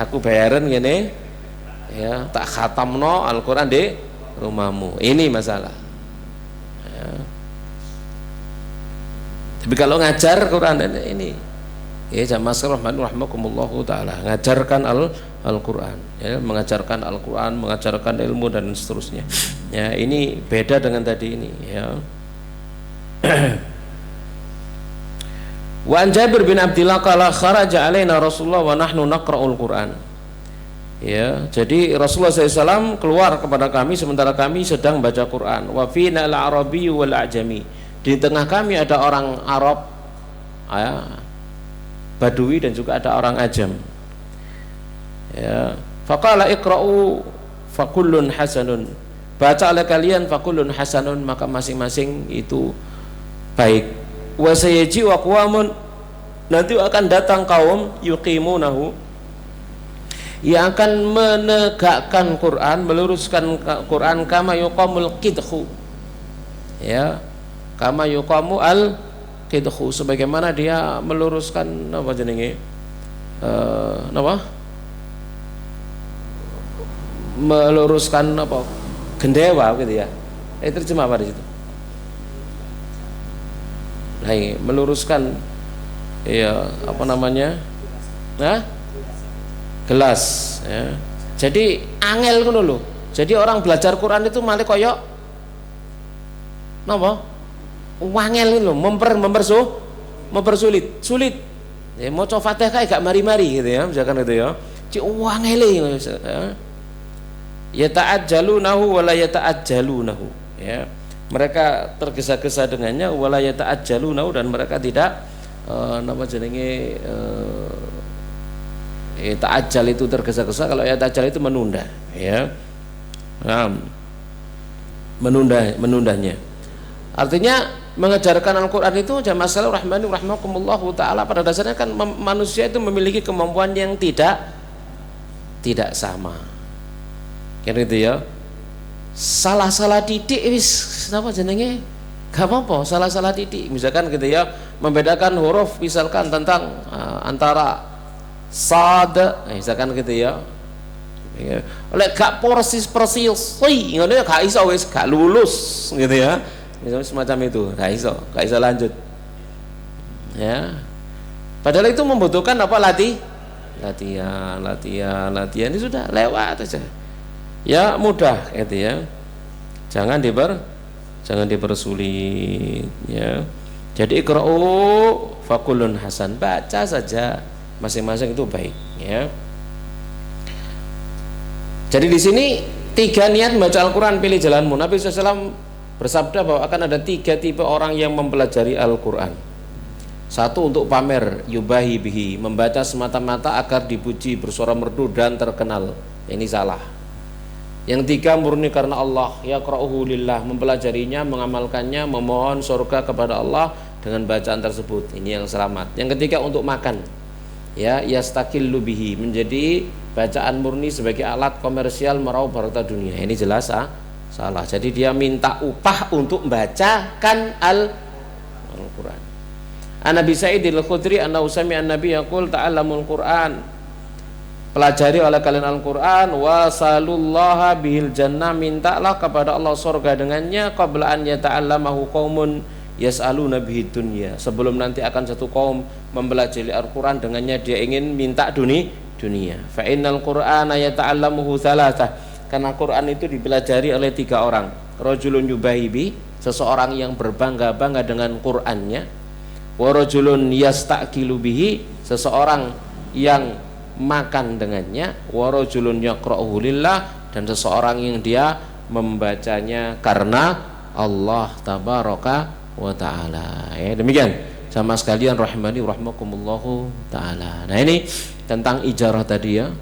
aku bayaran gini, ya tak khatam no Al-Quran di rumahmu. Ini masalah. Ya. Tapi kalau ngajar Quran ini. Ya jamaah rahimakumullahu taala, ngajarkan Al-Qur'an ya, mengajarkan Al-Qur'an, mengajarkan ilmu dan seterusnya. Ya, ini beda dengan tadi ini ya. Wa an Jabir bin Abdullah qala kharaja alaina Rasulullah wa nahnu naqra'ul Qur'an. Ya, jadi Rasulullah SAW keluar kepada kami sementara kami sedang baca Quran. Wa fina al-Arabiyyu wal A'jami. Di tengah kami ada orang Arab ya, Badui, dan juga ada orang Ajam. Ya, faqala iqra'u fakullun hasanun. Baca oleh kalian fakullun hasanun, maka masing-masing itu baik. Wa sayaji wa qawamun, nanti akan datang kaum yuqimunahu, yang akan menegakkan Quran, meluruskan Quran, kama yuqamul qidhu. Ya, kama yuqamu al-qidhu, sebagaimana dia meluruskan apa jenenge? meluruskan apa gendewa gitu ya. Terjemah apa di situ? Nah, meluruskan ya apa namanya? Nah, gelas ya. Jadi angel ngono lho. Jadi orang belajar Quran itu malah koyok napa? Wangel lho, mempersulit, sulit. Ya maca Fatihah kayak gak mari-mari gitu ya, misalkan gitu ya. Cik wangele ya. Yata'ajjalunahu wa la yata'ajjalunahu ya. Mereka tergesa-gesa dengannya wa la yata'ajjalunahu, dan mereka tidak nama jenenge ta'ajjal itu tergesa-gesa, kalau yata'ajjal itu menunda ya. Nah, menundanya. Artinya mengajarkan Al-Quran itu jamaah sekalian rahmani rahimakumullahu taala, pada dasarnya kan manusia itu memiliki kemampuan yang tidak sama. Kan gitu ya. Salah-salah titik wis napa jenenge? Gak apa-apa, salah-salah titik. Misalkan gitu ya, membedakan huruf misalkan tentang antara sad, misalkan gitu ya. Ya. Oleh gak persis ngono ya gak iso wis, gak lulus gitu ya. Misalnya semacam itu, gak iso lanjut ya. Padahal itu membutuhkan apa? Latihan ini sudah lewat aja ya, mudah gitu ya. Jangan dipersulit ya. Jadi iqra'u fakulun hasan, baca saja masing-masing itu baik ya. Jadi di sini 3 niat membaca Al-Quran, pilih jalanmu. Nabi SAW bersabda bahwa akan ada 3 tipe orang yang mempelajari Al-Quran. 1 untuk pamer, yubahi bihi, membaca semata-mata agar dipuji, bersuara merdu dan terkenal. Ini salah. Yang 3 murni karena Allah, yaqra'uhu lillah, mempelajarinya, mengamalkannya, memohon surga kepada Allah dengan bacaan tersebut. Ini yang selamat. Yang ketiga untuk makan, ya, yastakillu bihi, menjadi bacaan murni sebagai alat komersial meraup harta dunia. Ini jelas salah. Jadi dia minta upah untuk membacakan Al-Quran. An Abi Sa'id al-Khudri annahu sami'a an-nabiy yaqul ta'allamul Qur'an, pelajari oleh kalian Al-Quran, wasalullaha bihil jannah, mintalah kepada Allah surga dengannya, qabla an yata'allamahu qaumun yas'aluna bihid dunya, sebelum nanti akan satu kaum mempelajari Al-Quran dengannya dia ingin minta dunia. Fa innal Qur'ana yata'allamuhu thalathah, karena Quran itu dipelajari oleh 3 orang. Rajulun yubahibi, seseorang yang berbangga-bangga dengan Qur'annya. Wa rajulun yastaqilu bihi, seseorang yang makan dengannya. Wa rajulun yaqra'uhu lillah, dan seseorang yang dia membacanya karena Allah tabaraka wa ta'ala. Ya, demikian sama sekalian rahimani rahimakumullahu ta'ala. Nah, ini tentang ijarah tadi ya.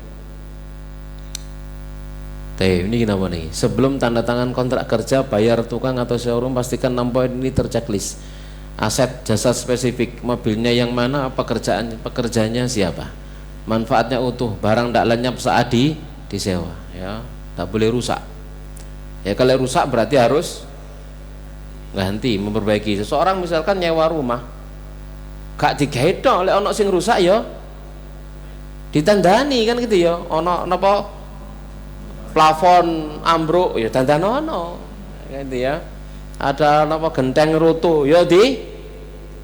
Ini kenapa nih? Sebelum tanda tangan kontrak kerja, bayar tukang atau showroom, pastikan 6 poin ini terchecklist. Aset, jasa spesifik, mobilnya yang mana, pekerjaannya siapa, manfaatnya utuh, barang tidak lenyap saat disewa ya, tidak boleh rusak ya. Kalau rusak berarti harus ganti, memperbaiki. Seseorang misalkan nyewa rumah gak digawe oleh ono sing rusak ya ditandani kan gitu ya, ono napa plafon ambruk ya dandanono gitu ya, ada napa genteng runtuh ya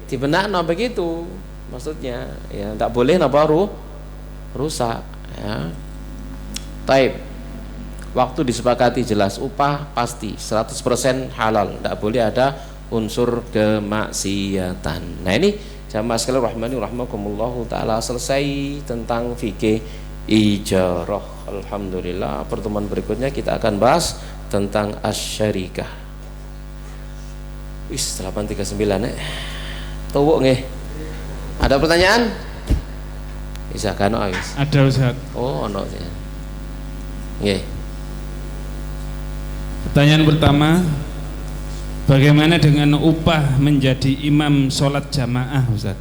dibenakno begitu maksudnya ya, tidak boleh napa rusak ya. Taib, waktu disepakati jelas, upah pasti 100% halal, tidak boleh ada unsur kemaksiatan. Nah, ini jamaah sekalian rahmani rahimakumullahu taala, selesai tentang fikih ijarah. Alhamdulillah, pertemuan berikutnya kita akan bahas tentang asyarikah. Wis 839 tuwuk nggih. Ada pertanyaan? Bisa kan wis. Ada Ustaz. Oh, ono. Nggih. Pertanyaan pertama, bagaimana dengan upah menjadi imam sholat jamaah Ustaz?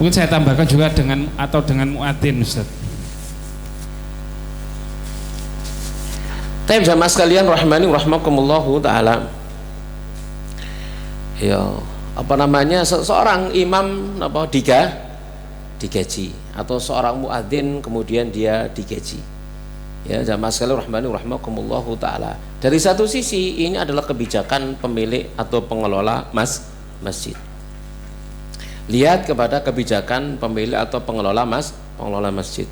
Mungkin saya tambahkan juga dengan muadzin Ustaz. Taib jamaah sekalian rahimani rahimakumullahu taala. Ya, apa namanya, seorang imam apa digaji, atau seorang muadzin kemudian dia digaji. Ya, jamaah sekalian rahmani rahimakumullahu taala. Dari satu sisi ini adalah kebijakan pemilik atau pengelola masjid. Lihat kepada kebijakan pemilik atau pengelola masjid.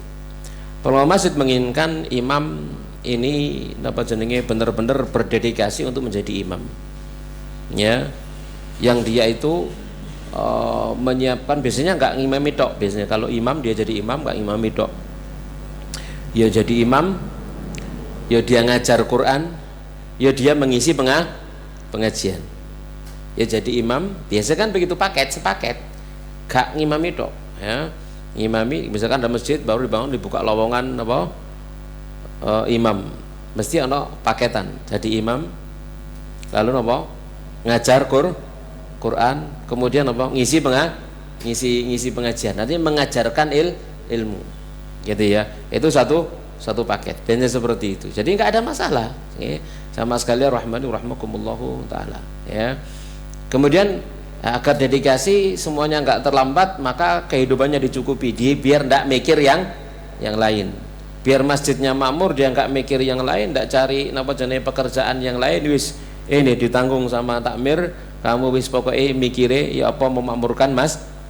Pengelola masjid menginginkan imam ini dapat jenenge benar-benar berdedikasi untuk menjadi imam. Ya, yang dia itu menyiapkan, biasanya nggak ngimami tok, biasanya kalau imam dia jadi imam nggak ngimami tok. Ya jadi imam, ya dia ngajar Quran, ya dia mengisi pengajian. Ya jadi imam, biasa kan begitu sepaket, gak ngimami tok, ya. Ngimami, misalkan ada masjid baru dibangun dibuka lowongan apa? Imam, mesti ada paketan. Jadi imam, lalu apa? Ngajar Quran, kemudian apa? Ngisi pengajian. Nanti mengajarkan ilmu. Gitu ya, itu satu paket, dan seperti itu. Jadi nggak ada masalah, ya. Sama sekalian rahmani rahmakumullahu taala, ya. Kemudian agar dedikasi semuanya nggak terlambat, maka kehidupannya dicukupi, dia biar nggak mikir yang lain, biar masjidnya makmur, dia nggak mikir yang lain, nggak cari pekerjaan yang lain, wis ini ditanggung sama takmir, kamu wis pokoknya mikire ya apa memakmurkan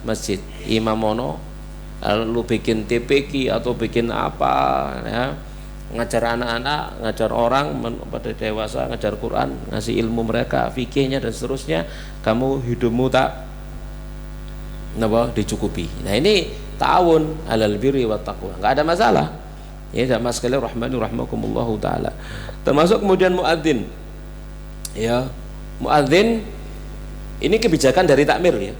masjid, imam mono lalu bikin TPQ atau bikin apa, ya, ngajar anak-anak, ngajar orang pada dewasa, ngajar Quran, ngasih ilmu mereka, fikihnya dan seterusnya, kamu hidupmu tak dicukupi. Nah ini ta'awun 'alal birri wat taqwa, nggak ada masalah, ya jamaah sekalian rahmani rahmakumullahu taala. Termasuk kemudian muadzin, ya, muadzin ini kebijakan dari takmir, ya.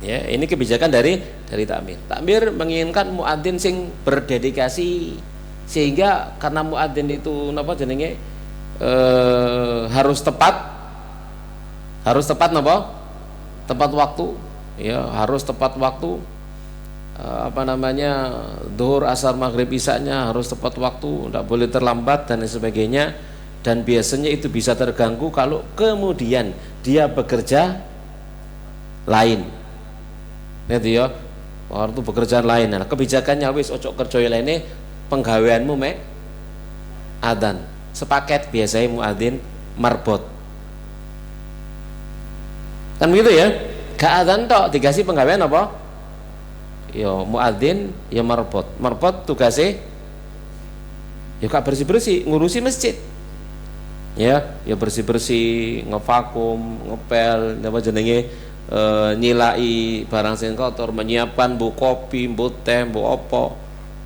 Ya, ini kebijakan dari takmir. Takmir menginginkan muadzin sing berdedikasi, sehingga karena muadzin itu harus tepat tepat waktu, ya, harus tepat waktu, zuhur, asar, maghrib, isya-nya harus tepat waktu, tidak boleh terlambat dan sebagainya. Dan biasanya itu bisa terganggu kalau kemudian dia bekerja lain. Gitu ya, waktu pekerjaan lain. Nah, kebijakannya wis ojo kerja lainnya, penggaweanmu mek adzan sepaket, biasanya muadzin marbot kan begitu ya, gak adzan tok dikasih penggawean apa, yo muadzin ya marbot tugasnya ya kak bersih ngurusi masjid, ya bersih ngevakum, ngepel, nyilai barang sing kotor, menyiapkan bu kopi, bu teh, bu opo,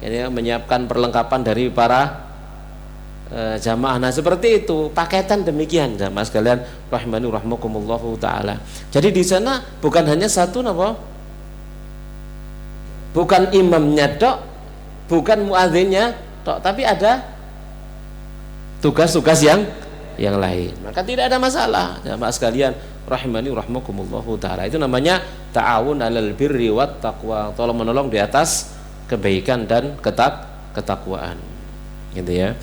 ini menyiapkan perlengkapan dari para jamaah. Nah seperti itu paketan demikian, jamaah sekalian rahmani rahmakumullahu taala. Jadi di sana bukan hanya satu bukan imamnya tok, bukan muadzinnya tok, tapi ada tugas-tugas yang lain. Maka tidak ada masalah, jamaah sekalian rahimani rahmakumullahu taala. Itu namanya ta'awun 'alal birri wat taqwa, tolong menolong di atas kebaikan dan ketakwaan, gitu ya.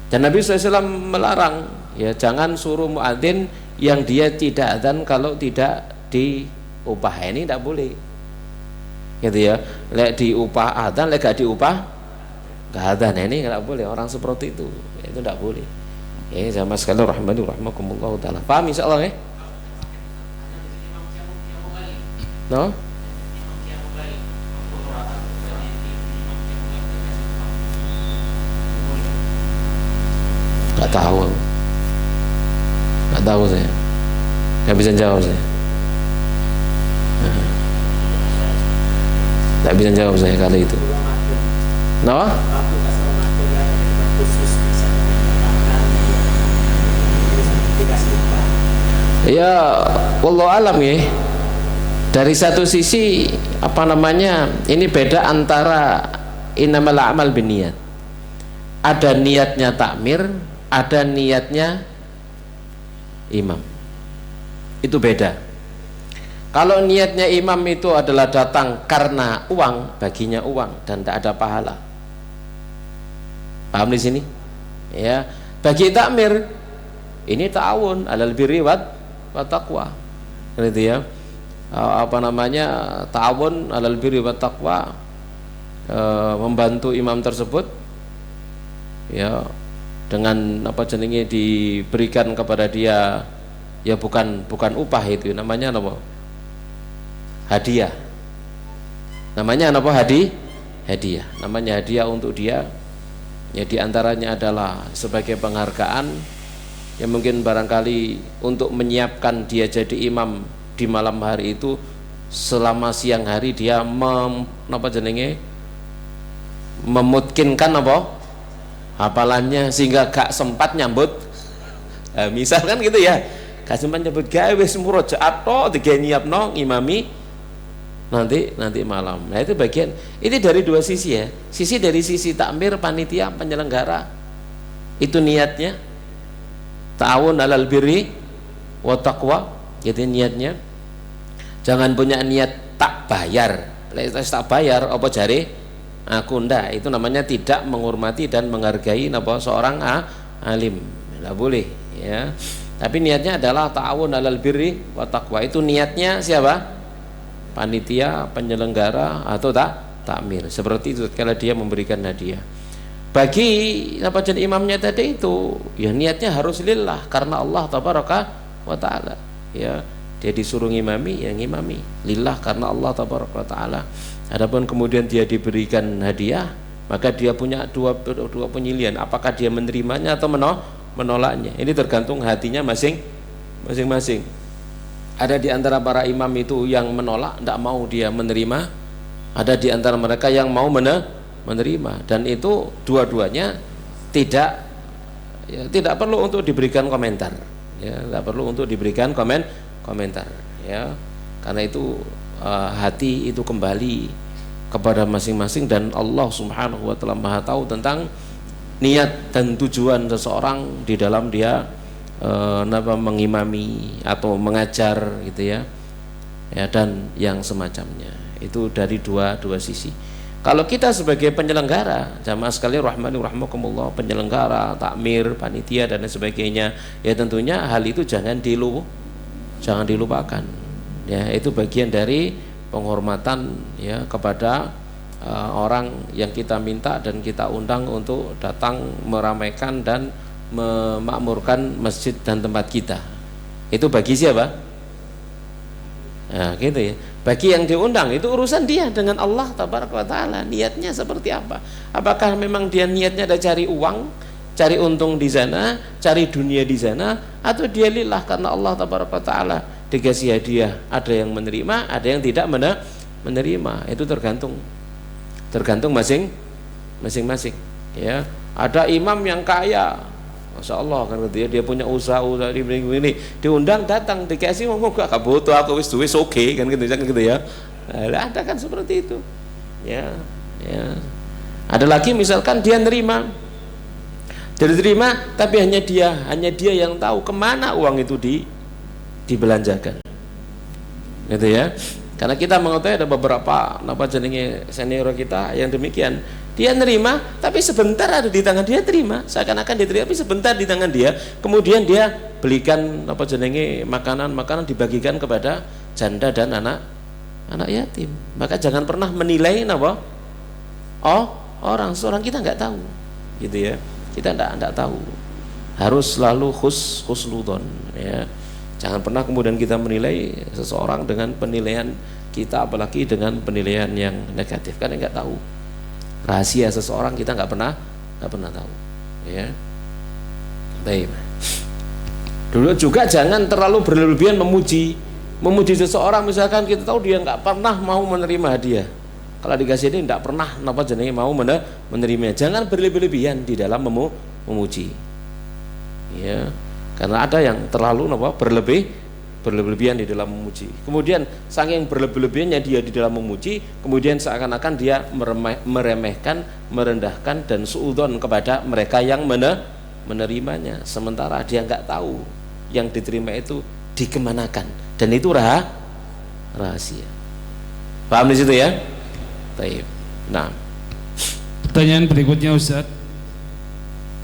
Dan Nabi SAW melarang, ya, jangan suruh muadzin yang dia tidak adzan kalau tidak diupah. Ini tidak boleh, gitu ya. Lek diupah adzan, lek gak diupah gak adzan. Ini tidak boleh, orang seperti itu tidak boleh. Ya, sama sekali rahmani rahmakumullahu taala. Paham insyaallah, ya? No? Gak tahu saya, gak bisa jawab saya, gak bisa jawab saya kali itu. No? Ya, wallahu alam, ya. Dari satu sisi ini beda antara innamal a'mal binniyat. Ada niatnya takmir, ada niatnya imam. Itu beda. Kalau niatnya imam itu adalah datang karena uang, baginya uang dan tidak ada pahala. Paham di sini? Ya, bagi takmir ini ta'awun 'alal birri wat taqwa. Gitu ya. apa namanya, ta'awun 'alal birri wat taqwa, membantu imam tersebut ya dengan apa jenenge diberikan kepada dia ya bukan upah, itu namanya apa, hadiah, namanya apa, hadiah, namanya hadiah untuk dia ya, diantaranya adalah sebagai penghargaan yang mungkin barangkali untuk menyiapkan dia jadi imam di malam hari itu, selama siang hari dia memutkinkan apa hafalannya sehingga gak sempat nyambut, misalkan gitu ya, gak sempat nyambut gawe wis murojaat to digawe nyiapno imami nanti malam. Nah itu bagian, ini dari dua sisi ya, sisi dari sisi takmir, panitia, penyelenggara, itu niatnya ta'awun 'alal birri wa taqwa, jadi niatnya jangan punya niat tak bayar, tak bayar apa jare aku ndak, itu namanya tidak menghormati dan menghargai apa seorang alim, nggak boleh ya. Tapi niatnya adalah ta'awun 'alal birri wa taqwa, itu niatnya siapa, panitia, penyelenggara atau takmir, seperti itu kalau dia memberikan hadiah. Bagi apa jadi imamnya tadi itu ya niatnya harus lillah, karena Allah tabaraka wa ta'ala ya, dia disuruh ngimami ya ngimami lillah karena Allah tabaraka wa ta'ala. Adapun kemudian dia diberikan hadiah, maka dia punya dua penyilihan, apakah dia menerimanya atau menolaknya. Ini tergantung hatinya masing-masing. Ada di antara para imam itu yang menolak, tidak mau dia menerima, ada di antara mereka yang mau menerima, dan itu dua-duanya tidak perlu untuk diberikan komentar ya, tidak perlu untuk diberikan komentar ya, karena itu hati itu kembali kepada masing-masing, dan Allah Subhanahu wa ta'ala Maha tahu tentang niat dan tujuan seseorang di dalam dia mengimami atau mengajar gitu ya, dan yang semacamnya. Itu dari dua sisi. Kalau kita sebagai penyelenggara, jamaah sekalian rahmani rahmakumullah, penyelenggara, takmir, panitia dan sebagainya, ya tentunya hal itu jangan dilupakan ya, itu bagian dari penghormatan ya kepada orang yang kita minta dan kita undang untuk datang meramaikan dan memakmurkan masjid dan tempat kita. Itu bagi siapa? Nah, gitu ya. Bagi yang diundang itu urusan dia dengan Allah tabaraka wa taala, niatnya seperti apa? Apakah memang dia niatnya ada cari uang, cari untung di sana, cari dunia di sana, atau dia lillah karena Allah tabaraka wa taala, dikasih hadiah, ada yang menerima, ada yang tidak menerima. Itu tergantung masing-masing ya. Ada imam yang kaya, Masya Allah kan gitu ya, dia punya usaha ini diundang datang dikasih ngomong gak butuh aku wis oke kan gitu ya. Nah, ada kan seperti itu ya. Ada lagi misalkan dia nerima, tapi hanya dia yang tahu kemana uang itu dibelanjakan gitu ya. Karena kita mengetahui ada beberapa senior kita yang demikian, dia nerima tapi sebentar ada di tangan dia, terima seakan-akan dia terima, tapi sebentar di tangan dia, kemudian dia belikan makanan dibagikan kepada janda dan anak yatim. Maka jangan pernah menilai seorang kita nggak tahu gitu ya, kita nggak tahu, harus selalu husnudon ya. Jangan pernah kemudian kita menilai seseorang dengan penilaian kita, apalagi dengan penilaian yang negatif, karena nggak tahu rahasia seseorang, kita nggak pernah tahu ya. Baik. Dulu juga jangan terlalu berlebihan memuji seseorang, misalkan kita tahu dia nggak pernah mau menerima hadiah, kalau dikasih ini nggak pernah mau menerimanya. Jangan berlebihan di dalam memuji ya, karena ada yang terlalu berlebihan di dalam memuji, kemudian saking berlebihannya dia di dalam memuji, kemudian seakan-akan dia meremehkan, merendahkan dan suudzon kepada mereka yang menerimanya, sementara dia nggak tahu yang diterima itu dikemanakan, dan itu rahasia. Paham di situ ya? Baik. Nah, pertanyaan berikutnya Ustaz,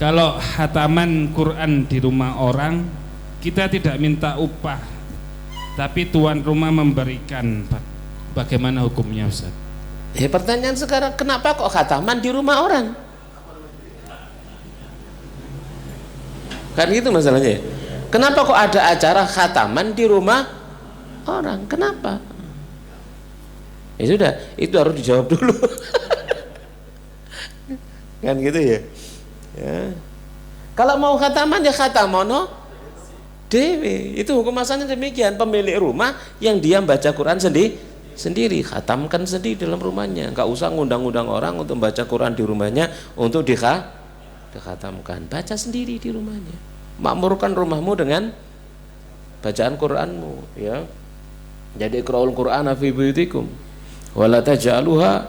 kalau hataman Quran di rumah orang, kita tidak minta upah, tapi tuan rumah memberikan, bagaimana hukumnya Ustaz? Ya pertanyaan sekarang, kenapa kok khataman di rumah orang? Kan gitu masalahnya. Kenapa kok ada acara khataman di rumah orang? Kenapa? Ya sudah, itu harus dijawab dulu. Kan gitu ya. Ya. Kalau mau khataman ya khatamono dewe. Itu hukum asalnya demikian. Pemilik rumah yang dia baca Quran sendiri, khatamkan sendiri dalam rumahnya. Enggak usah ngundang-undang orang untuk baca Quran di rumahnya untuk dikhatamkan. Baca sendiri di rumahnya. Makmurkan rumahmu dengan bacaan Quranmu, ya. Jadi iqra'ul Qur'ana fi buyutikum wala taj'aluha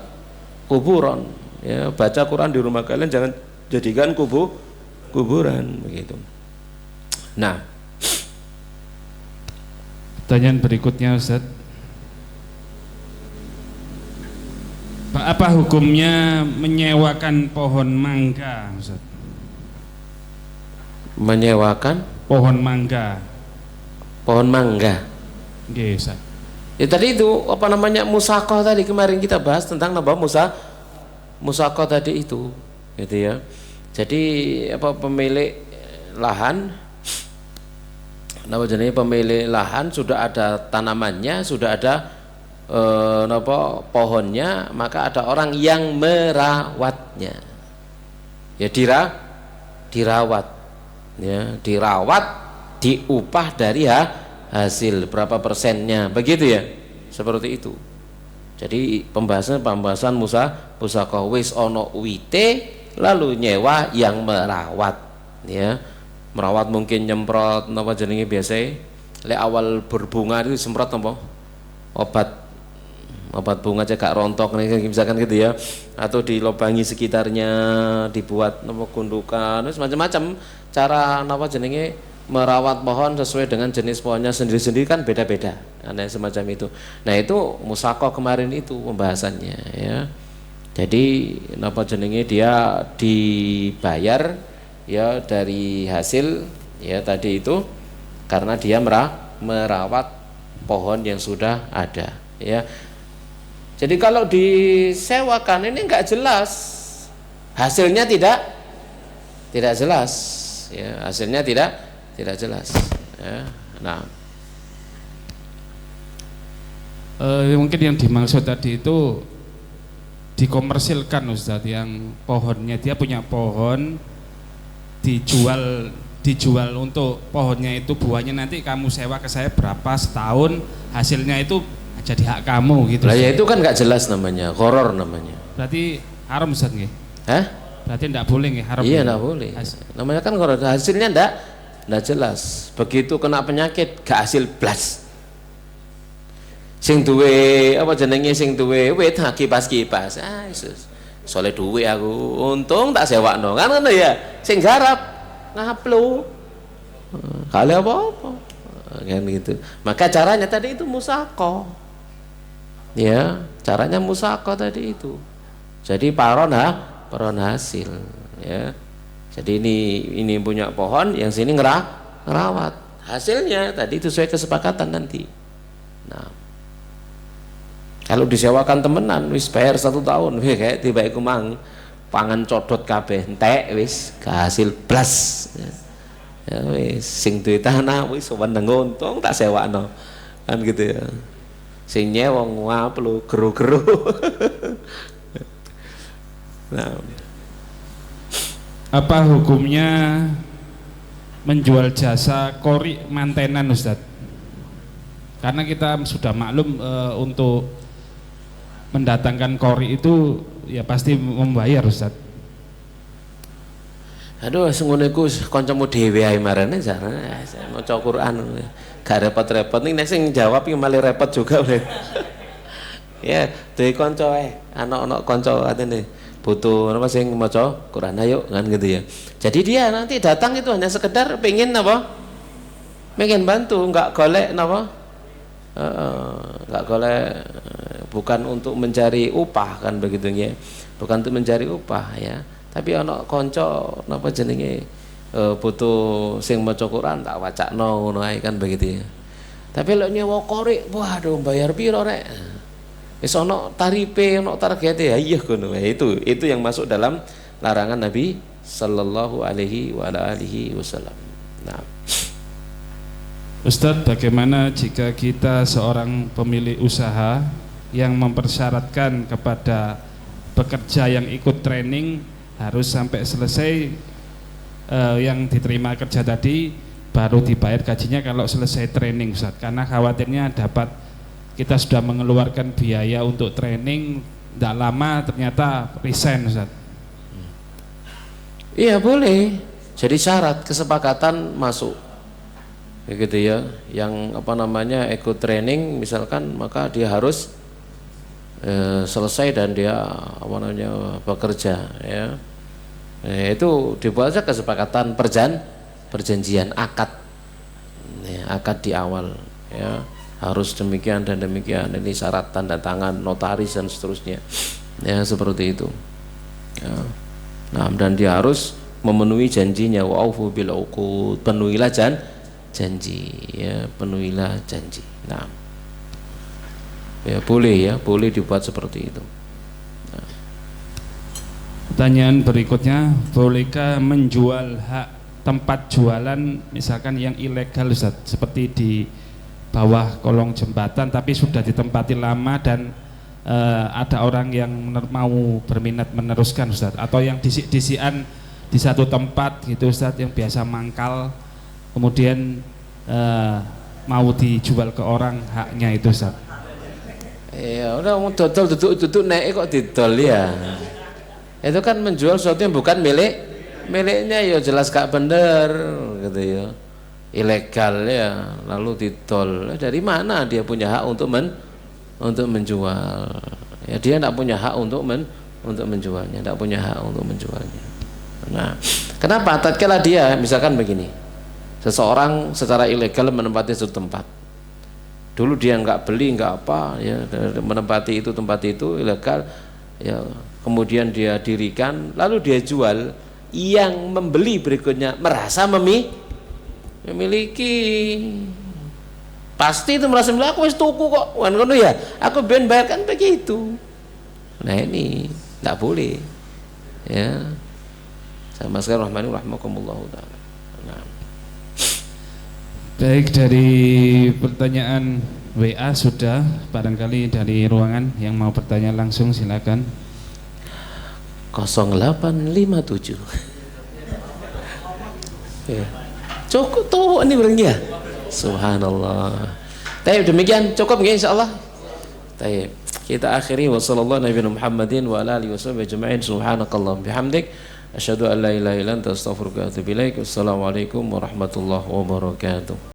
kuburan. Ya, baca Quran di rumah kalian, jangan jadikan kuburan begitu. Nah, pertanyaan berikutnya Ustaz, apa hukumnya menyewakan pohon mangga Ustaz? Menyewakan pohon mangga. Nggih Ustaz. Ya tadi itu apa namanya, musaqah tadi kemarin kita bahas tentang apa musaqah tadi itu, gitu ya. Jadi apa, pemilik lahan, apa jenis pemilik lahan sudah ada tanamannya, sudah ada pohonnya, maka ada orang yang merawatnya. Ya dirawat, ya dirawat, diupah dari hasil berapa persennya, begitu ya, seperti itu. Jadi pembahasan musaqah, wis ono wite lalu nyewa yang merawat, ya. Merawat mungkin nyemprot napa jenenge biasa lek awal berbunga itu semprot napa obat bunga cegak rontok nih, misalkan gitu ya, atau dilobangi sekitarnya, dibuat napa gundukan, macam-macam cara napa jenenge merawat pohon sesuai dengan jenis pohonnya sendiri-sendiri, kan beda-beda, ada semacam itu. Nah itu musaqah kemarin itu pembahasannya, ya. Jadi napa jenenge dia dibayar ya dari hasil ya tadi itu, karena dia merawat pohon yang sudah ada, ya. Jadi kalau disewakan ini enggak jelas hasilnya, tidak jelas, ya, hasilnya tidak jelas, ya. Nah, mungkin yang dimaksud tadi itu dikomersilkan Ustadz, yang pohonnya dia punya pohon, dijual untuk pohonnya itu, buahnya nanti kamu sewa ke saya berapa setahun, hasilnya itu jadi hak kamu gitu. Lah ya itu kan nggak jelas namanya, horor namanya. Berarti haram Ustadz nggih? Hah? Berarti enggak boleh nggih, haram? Iya enggak boleh. Namanya kan horor, hasilnya enggak jelas. Begitu kena penyakit gak hasil blas. Sing duwe apa jenenge, sing duwe wit kipas-kipas. Ah Yesus. Soleh duwe aku, untung tak sewakno. Kan ngono ya. Sing garap ngaplu. Kali apa-apa. Kan gitu. Maka caranya tadi itu musaqah. Ya, caranya musaqah tadi itu. Jadi paron hasil, ya. Jadi ini punya pohon, yang sini ngerawat. Hasilnya tadi itu sesuai kesepakatan nanti. Nah, kalau disewakan temenan wis bayar 1 tahun, kayak tiba iku mang pangan codot kabeh entek wis hasil blas. Ya wis sing duwe tanah wis weneng untung tak sewakno. Kan gitu ya. Sing nyewa ngaplu geru-geru. Nah, apa hukumnya menjual jasa kori mantenan Ustadz? Karena kita sudah maklum untuk mendatangkan kori itu ya pasti membayar Ustadz. Aduh sengone ku kancamu dhewe ae marane jarane maca Quran gak repot-repot ning nek sing jawab iki malah repot juga. Ya, duwe kanca ae, anak-anak kanca atene butuh apa sing maca Quran, ayo kan gitu ya. Jadi dia nanti datang itu hanya sekedar pengen apa? Pengen bantu, enggak golek napa? Enggak golek, bukan untuk mencari upah kan begitu ya. Bukan untuk mencari upah ya. Tapi ana kanca napa jenenge butuh sing maca Quran tak wacakno ngono ae kan begitu ya. Tapi lek nyewa korek, waduh bayar piro rek? Wis ono tarife, ono targete, ya iya ngono. Itu yang masuk dalam larangan Nabi sallallahu alaihi wa alihi wasallam. Nah, Ustadz, bagaimana jika kita seorang pemilik usaha yang mempersyaratkan kepada pekerja yang ikut training harus sampai selesai yang diterima kerja tadi baru dibayar gajinya kalau selesai training, Ustadz, karena khawatirnya kita sudah mengeluarkan biaya untuk training, tidak lama ternyata resign, Ustadz. Iya boleh, jadi syarat kesepakatan masuk, begitu ya. Yang ikut training misalkan, maka dia harus selesai dan dia bekerja ya. Itu dibuat saja kesepakatan perjanjian akad ya, akad di awal ya, harus demikian dan demikian, ini syarat tanda tangan notaris dan seterusnya ya, seperti itu ya. Nah, dan dia harus memenuhi janjinya, wa'ufu bil uqud, penuhilah janji ya, penuhilah janji. Nah, ya boleh dibuat seperti itu. Nah. Pertanyaan berikutnya, bolehkah menjual hak tempat jualan misalkan yang ilegal, Ustaz, seperti di bawah kolong jembatan tapi sudah ditempati lama dan ada orang yang mau berminat meneruskan, Ustaz, atau yang disik-disikan di satu tempat gitu, Ustaz, yang biasa mangkal kemudian mau dijual ke orang haknya itu, Ustaz. Ya udah, mau dodol duduk naik kok didol ya. Itu kan menjual sesuatu yang bukan miliknya, ya jelas gak bener gitu ya, ilegal ya, lalu didol. Dari mana dia punya hak untuk menjual ya? Dia tidak punya hak untuk menjualnya, tidak punya hak untuk menjualnya. Nah, kenapa? Tatkala dia misalkan begini, seseorang secara ilegal menempati suatu tempat, dulu dia nggak beli nggak apa ya, menempati itu tempat itu ilegal ya, kemudian dia dirikan lalu dia jual, yang membeli berikutnya merasa memiliki, pasti itu merasa memiliki, aku wis tuku kok wan ngono ya, aku ben bayar, kan begitu. Nah ini tidak boleh ya, sama sekali. Rahmakumullah taala. Nah. Baik, dari pertanyaan WA sudah, barangkali dari ruangan yang mau bertanya langsung silakan. 0857 ya. Cukup tuh ini berengnya, subhanallah. Baik, demikian cukup ya insyaallah. Baik, kita akhiri, wassallallahu nabiyana Muhammadin wa ala alihi wasallam ajma'in, subhanakallahumma bihamdik asyhadu an la ilaha illa anta astaghfiruka wa atubu ilaik. Wassalamualaikum warahmatullahi wabarakatuh.